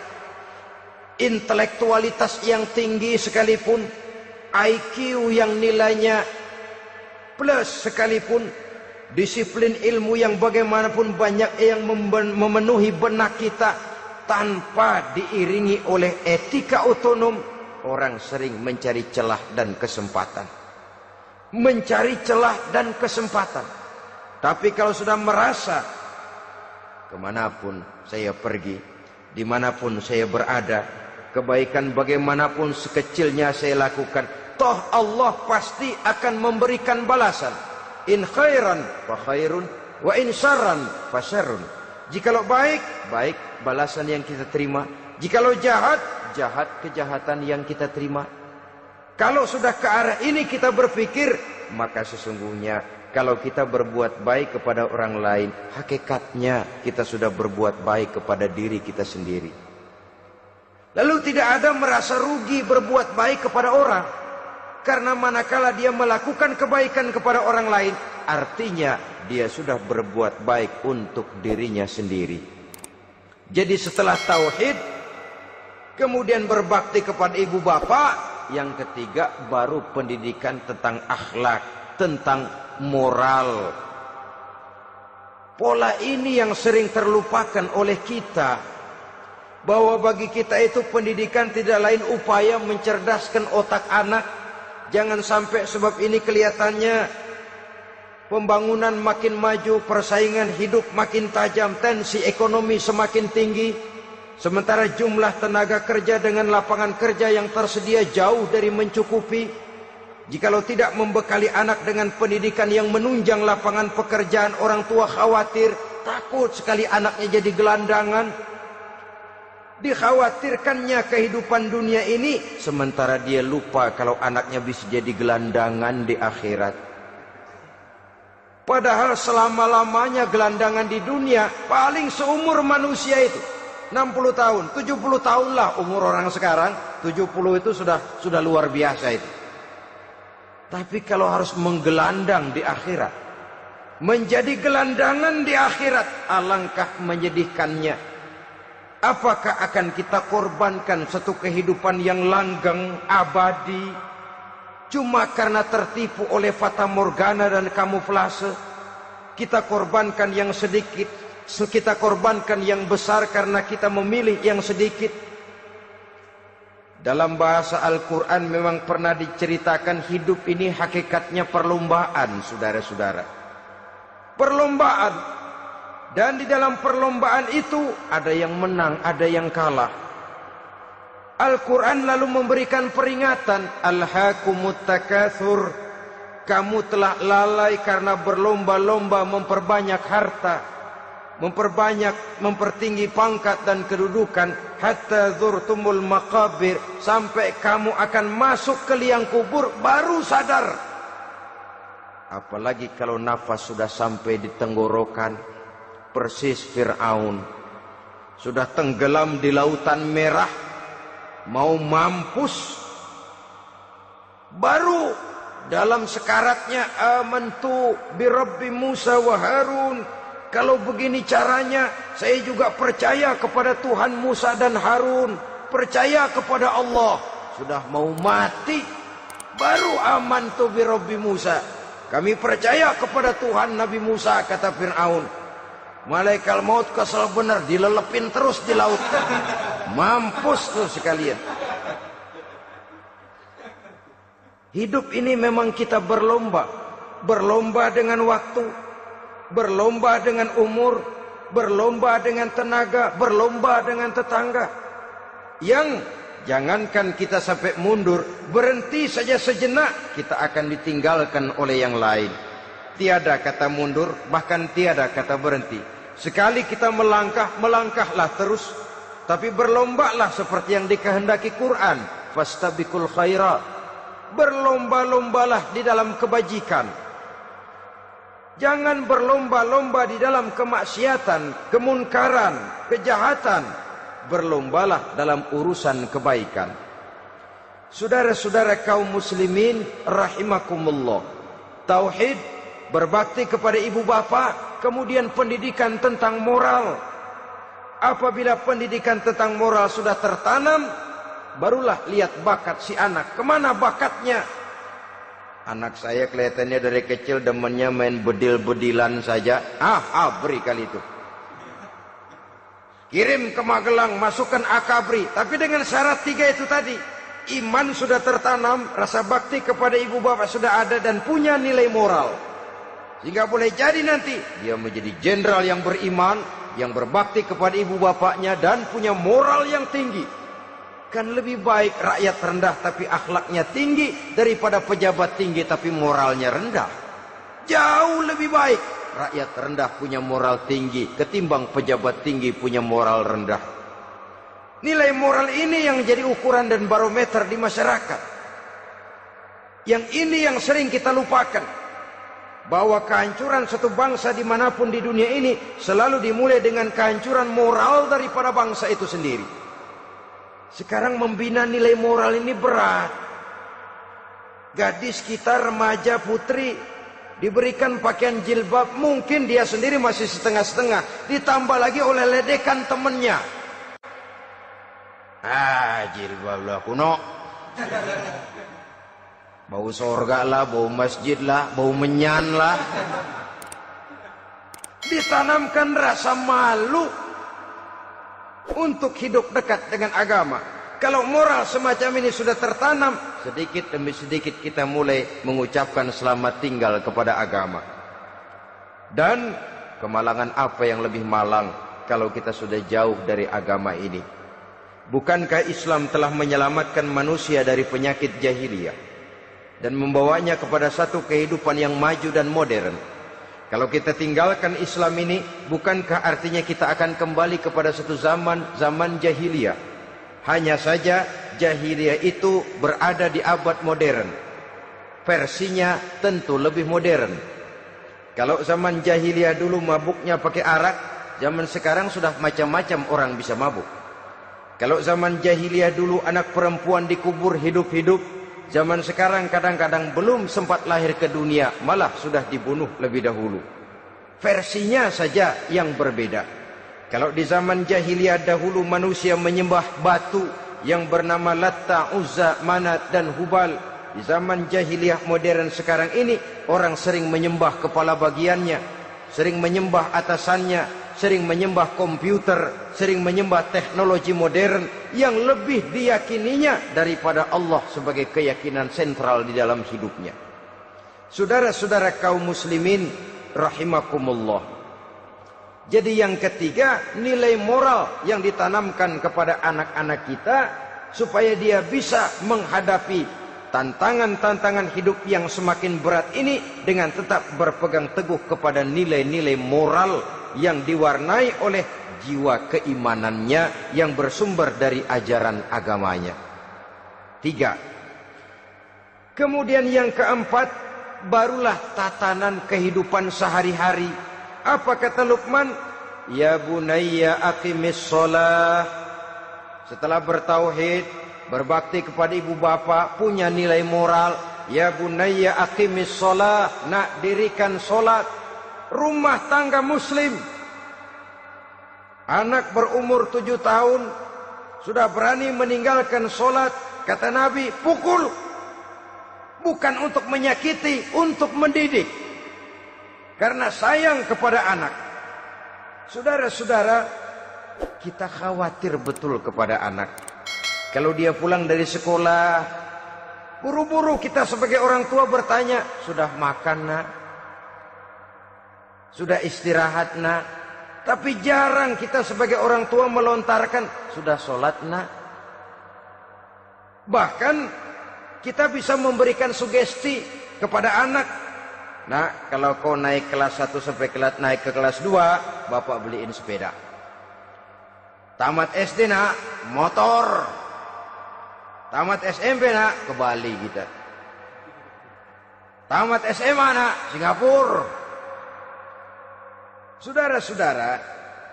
Intelektualitas yang tinggi sekalipun, IQ yang nilainya plus sekalipun, disiplin ilmu yang bagaimanapun banyak yang memenuhi benak kita, tanpa diiringi oleh etika otonom, orang sering mencari celah dan kesempatan. Mencari celah dan kesempatan. Tapi kalau sudah merasa, kemanapun saya pergi, dimanapun saya berada, kebaikan bagaimanapun sekecilnya saya lakukan, toh Allah pasti akan memberikan balasan. In khairan fa khairun, wa in syarran fa syarrun. Jikalau baik, baik balasan yang kita terima. Jikalau jahat, jahat kejahatan yang kita terima. Kalau sudah ke arah ini kita berpikir, maka sesungguhnya kalau kita berbuat baik kepada orang lain, hakikatnya kita sudah berbuat baik kepada diri kita sendiri. Lalu tidak ada merasa rugi berbuat baik kepada orang. Karena manakala dia melakukan kebaikan kepada orang lain, artinya dia sudah berbuat baik untuk dirinya sendiri. Jadi setelah tauhid, kemudian berbakti kepada ibu bapak, yang ketiga baru pendidikan tentang akhlak, tentang moral. Pola ini yang sering terlupakan oleh kita, bahwa bagi kita itu pendidikan tidak lain upaya mencerdaskan otak anak. Jangan sampai sebab ini kelihatannya pembangunan makin maju, persaingan hidup makin tajam, tensi ekonomi semakin tinggi, sementara jumlah tenaga kerja dengan lapangan kerja yang tersedia jauh dari mencukupi. Jikalau tidak membekali anak dengan pendidikan yang menunjang lapangan pekerjaan, orang tua khawatir, takut sekali anaknya jadi gelandangan. Dikhawatirkannya kehidupan dunia ini, sementara dia lupa kalau anaknya bisa jadi gelandangan di akhirat. Padahal selama-lamanya gelandangan di dunia paling seumur manusia itu 60 tahun, 70 tahun lah umur orang sekarang. 70 itu sudah luar biasa itu. Tapi kalau harus menggelandang di akhirat, menjadi gelandangan di akhirat, alangkah menyedihkannya. Apakah akan kita korbankan satu kehidupan yang langgeng, abadi, cuma karena tertipu oleh fata morgana dan kamuflase? Kita korbankan yang sedikit, kita korbankan yang besar karena kita memilih yang sedikit. Dalam bahasa Al-Quran memang pernah diceritakan hidup ini hakikatnya perlombaan, saudara-saudara. Perlombaan. Dan di dalam perlombaan itu ada yang menang, ada yang kalah. Al-Quran lalu memberikan peringatan, Alhaakumut takatsur, kamu telah lalai karena berlomba-lomba memperbanyak harta, mempertinggi pangkat dan kedudukan, hatta zurtumul maqabir, sampai kamu akan masuk ke liang kubur baru sadar. Apalagi kalau nafas sudah sampai di tenggorokan. Persis Fir'aun sudah tenggelam di lautan merah, mau mampus, baru dalam sekaratnya amantu bi Rabbi Musa wa Harun. Kalau begini caranya, saya juga percaya kepada Tuhan Musa dan Harun, percaya kepada Allah. Sudah mau mati, baru amantu bi Rabbi Musa, kami percaya kepada Tuhan Nabi Musa, kata Fir'aun. Malaikat maut kesal benar, dilelepin terus di laut, mampus tuh sekalian. Hidup ini memang kita berlomba. berlomba dengan waktu, berlomba dengan umur, berlomba dengan tenaga, berlomba dengan tetangga. Yang jangankan kita sampai mundur, berhenti saja sejenak, kita akan ditinggalkan oleh yang lain. Tiada kata mundur, bahkan tiada kata berhenti. Sekali kita melangkah, melangkahlah terus. Tapi berlombalah seperti yang dikehendaki Quran. Fastabiqul khairat. Berlomba-lombalah di dalam kebajikan. Jangan berlomba-lomba di dalam kemaksiatan, kemunkaran, kejahatan. Berlombalah dalam urusan kebaikan. Saudara-saudara kaum muslimin rahimakumullah. Tauhid, berbakti kepada ibu bapa, kemudian pendidikan tentang moral. Apabila pendidikan tentang moral sudah tertanam, barulah lihat bakat si anak. Kemana bakatnya? Anak saya kelihatannya dari kecil demennya main bedil-bedilan saja. Abri kali itu. Kirim ke Magelang, masukkan akabri. Tapi dengan syarat 3 itu tadi. Iman sudah tertanam, rasa bakti kepada ibu bapak sudah ada, dan punya nilai moral. Sehingga boleh jadi nanti dia menjadi jenderal yang beriman, yang berbakti kepada ibu bapaknya, dan punya moral yang tinggi. Kan lebih baik rakyat rendah tapi akhlaknya tinggi, daripada pejabat tinggi tapi moralnya rendah. Jauh lebih baik rakyat rendah punya moral tinggi ketimbang pejabat tinggi punya moral rendah. Nilai moral ini yang jadi ukuran dan barometer di masyarakat. Yang ini yang sering kita lupakan. Bahwa kehancuran satu bangsa dimanapun di dunia ini selalu dimulai dengan kehancuran moral daripada bangsa itu sendiri. Sekarang membina nilai moral ini berat. Gadis kita, remaja, putri, diberikan pakaian jilbab, mungkin dia sendiri masih setengah-setengah, ditambah lagi oleh ledekan temennya. Jilbab lah kuno. Bau sorga lah, bau masjid lah, bau menyan lah. Ditanamkan rasa malu untuk hidup dekat dengan agama. Kalau moral semacam ini sudah tertanam, sedikit demi sedikit kita mulai mengucapkan selamat tinggal kepada agama. Dan kemalangan apa yang lebih malang kalau kita sudah jauh dari agama ini? Bukankah Islam telah menyelamatkan manusia dari penyakit jahiliyah dan membawanya kepada satu kehidupan yang maju dan modern? Kalau kita tinggalkan Islam ini, bukankah artinya kita akan kembali kepada satu zaman jahiliyah? Hanya saja jahiliyah itu berada di abad modern. Versinya tentu lebih modern. Kalau zaman jahiliyah dulu mabuknya pakai arak, zaman sekarang sudah macam-macam orang bisa mabuk. Kalau zaman jahiliyah dulu anak perempuan dikubur hidup-hidup, zaman sekarang kadang-kadang belum sempat lahir ke dunia, malah sudah dibunuh lebih dahulu. Versinya saja yang berbeda. Kalau di zaman jahiliyah dahulu manusia menyembah batu yang bernama Latta, Uzza, Manat dan Hubal. Di zaman jahiliyah modern sekarang ini, orang sering menyembah kepala bagiannya, sering menyembah atasannya, sering menyembah komputer, sering menyembah teknologi modern yang lebih diyakininya daripada Allah sebagai keyakinan sentral di dalam hidupnya. Saudara-saudara kaum muslimin rahimakumullah. Jadi yang ketiga, nilai moral yang ditanamkan kepada anak-anak kita supaya dia bisa menghadapi tantangan-tantangan hidup yang semakin berat ini dengan tetap berpegang teguh kepada nilai-nilai moral yang diwarnai oleh jiwa keimanannya yang bersumber dari ajaran agamanya. 3. Kemudian yang keempat, barulah tatanan kehidupan sehari-hari. Apa kata Luqman? Ya bunayya aqimis shalah. Setelah bertauhid, berbakti kepada ibu bapa, punya nilai moral. Ya bunayya aqimis shalah. Nak, dirikan solat. Rumah tangga muslim. Anak berumur 7 tahun sudah berani meninggalkan solat. Kata Nabi, pukul. Bukan untuk menyakiti, untuk mendidik. Karena sayang kepada anak. Saudara-saudara, kita khawatir betul kepada anak. Kalau dia pulang dari sekolah, Buru-buru kita sebagai orang tua bertanya, sudah makan nak? Sudah istirahat nak? Tapi jarang kita sebagai orang tua melontarkan, sudah sholat nak? Bahkan kita bisa memberikan sugesti kepada anak. Nah, kalau kau naik kelas 1 sampai naik ke kelas 2, bapak beliin sepeda. Tamat SD nak, motor. Tamat SMP nak, ke Bali kita. Tamat SMA nak, Singapura. Saudara-saudara,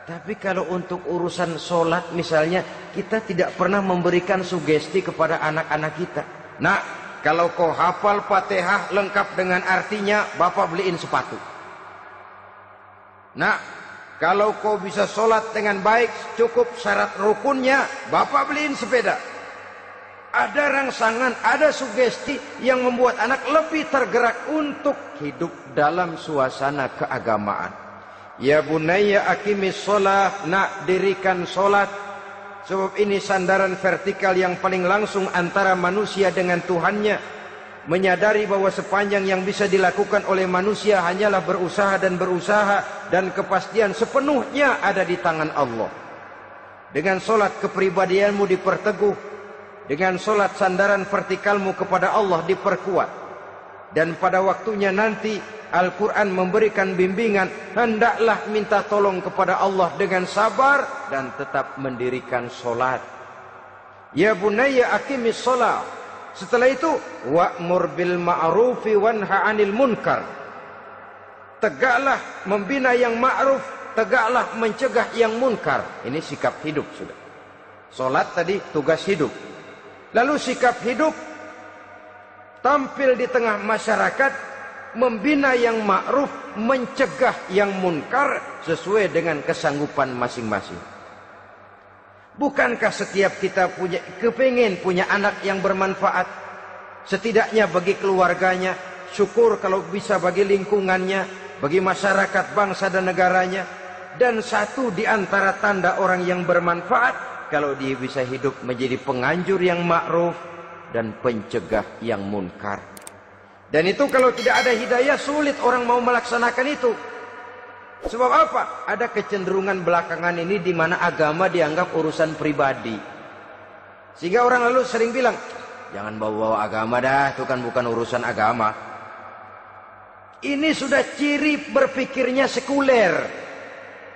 tapi kalau untuk urusan sholat misalnya, kita tidak pernah memberikan sugesti kepada anak-anak kita. Nah, kalau kau hafal Fatihah lengkap dengan artinya, bapak beliin sepatu. Nah, kalau kau bisa sholat dengan baik, cukup syarat rukunnya, bapak beliin sepeda. Ada rangsangan, ada sugesti yang membuat anak lebih tergerak untuk hidup dalam suasana keagamaan. Ya bunayya aqimis sholat, nak dirikan sholat. Sebab ini sandaran vertikal yang paling langsung antara manusia dengan Tuhannya. Menyadari bahwa sepanjang yang bisa dilakukan oleh manusia hanyalah berusaha dan kepastian sepenuhnya ada di tangan Allah. Dengan sholat kepribadianmu diperteguh. Dengan sholat sandaran vertikalmu kepada Allah diperkuat. Dan pada waktunya nanti Al-Quran memberikan bimbingan, hendaklah minta tolong kepada Allah dengan sabar dan tetap mendirikan sholat. Ya bunayya aqimis sholat. Setelah itu, wa'mur bil ma'rufi wanha 'anil munkar. Tegaklah membina yang ma'ruf, tegaklah mencegah yang munkar. Ini sikap hidup sudah. Sholat tadi tugas hidup. Lalu sikap hidup tampil di tengah masyarakat, membina yang ma'ruf, mencegah yang munkar sesuai dengan kesanggupan masing-masing. Bukankah setiap kita kepingin punya anak yang bermanfaat, setidaknya bagi keluarganya, syukur kalau bisa bagi lingkungannya, bagi masyarakat, bangsa dan negaranya. Dan satu di antara tanda orang yang bermanfaat, kalau dia bisa hidup menjadi penganjur yang ma'ruf dan pencegah yang munkar. Dan itu kalau tidak ada hidayah, sulit orang mau melaksanakan itu. Sebab apa? Ada kecenderungan belakangan ini di mana agama dianggap urusan pribadi. Sehingga orang lalu sering bilang, jangan bawa-bawa agama dah, itu kan bukan urusan agama. Ini sudah ciri berpikirnya sekuler.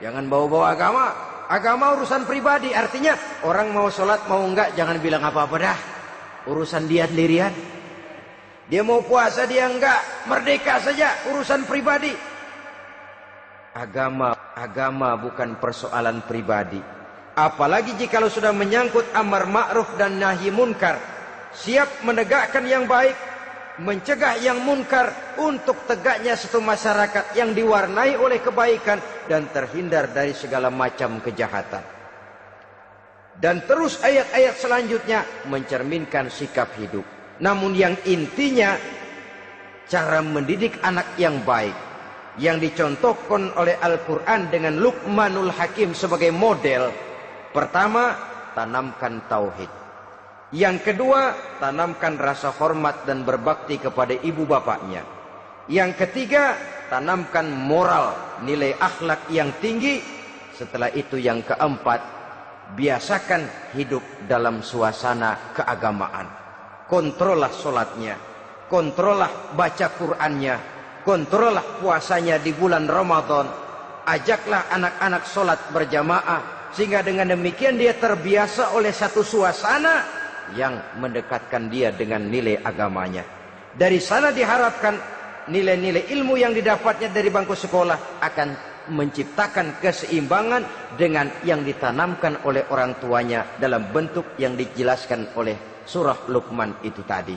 Jangan bawa-bawa agama. Agama urusan pribadi, artinya orang mau sholat mau enggak jangan bilang apa-apa dah, urusan dia sendirian. Dia mau puasa dia enggak, merdeka saja, urusan pribadi. Agama bukan persoalan pribadi. Apalagi jika sudah menyangkut amar ma'ruf dan nahi munkar, siap menegakkan yang baik, mencegah yang munkar untuk tegaknya satu masyarakat yang diwarnai oleh kebaikan dan terhindar dari segala macam kejahatan. Dan terus ayat-ayat selanjutnya mencerminkan sikap hidup. Namun yang intinya cara mendidik anak yang baik yang dicontohkan oleh Al-Quran dengan Luqmanul Hakim sebagai model. Pertama, tanamkan tauhid. Yang kedua, tanamkan rasa hormat dan berbakti kepada ibu bapaknya. Yang ketiga, tanamkan moral, nilai akhlak yang tinggi. Setelah itu yang keempat, biasakan hidup dalam suasana keagamaan. Kontrollah sholatnya, kontrollah baca Qur'annya, kontrollah puasanya di bulan Ramadan. Ajaklah anak-anak sholat berjamaah, sehingga dengan demikian dia terbiasa oleh satu suasana yang mendekatkan dia dengan nilai agamanya. Dari sana diharapkan nilai-nilai ilmu yang didapatnya dari bangku sekolah akan menciptakan keseimbangan dengan yang ditanamkan oleh orang tuanya dalam bentuk yang dijelaskan oleh surah Luqman itu tadi.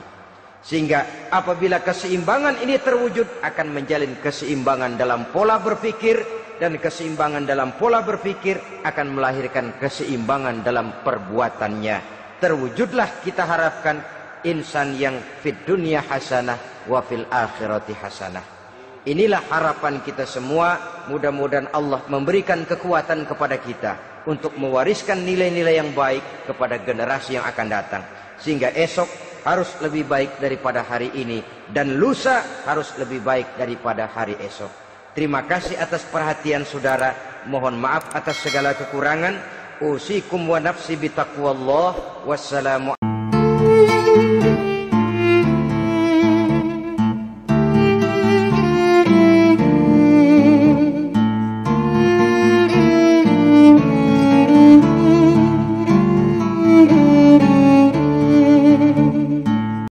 Sehingga apabila keseimbangan ini terwujud, akan menjalin keseimbangan dalam pola berpikir, dan keseimbangan dalam pola berpikir akan melahirkan keseimbangan dalam perbuatannya. Terwujudlah kita harapkan insan yang fid dunya hasanah wa fil akhirati hasanah. Inilah harapan kita semua. Mudah-mudahan Allah memberikan kekuatan kepada kita untuk mewariskan nilai-nilai yang baik kepada generasi yang akan datang, sehingga esok harus lebih baik daripada hari ini, dan lusa harus lebih baik daripada hari esok. Terima kasih atas perhatian saudara. Mohon maaf atas segala kekurangan. Usikum wa nafsi bitaqwallah. Wassalamu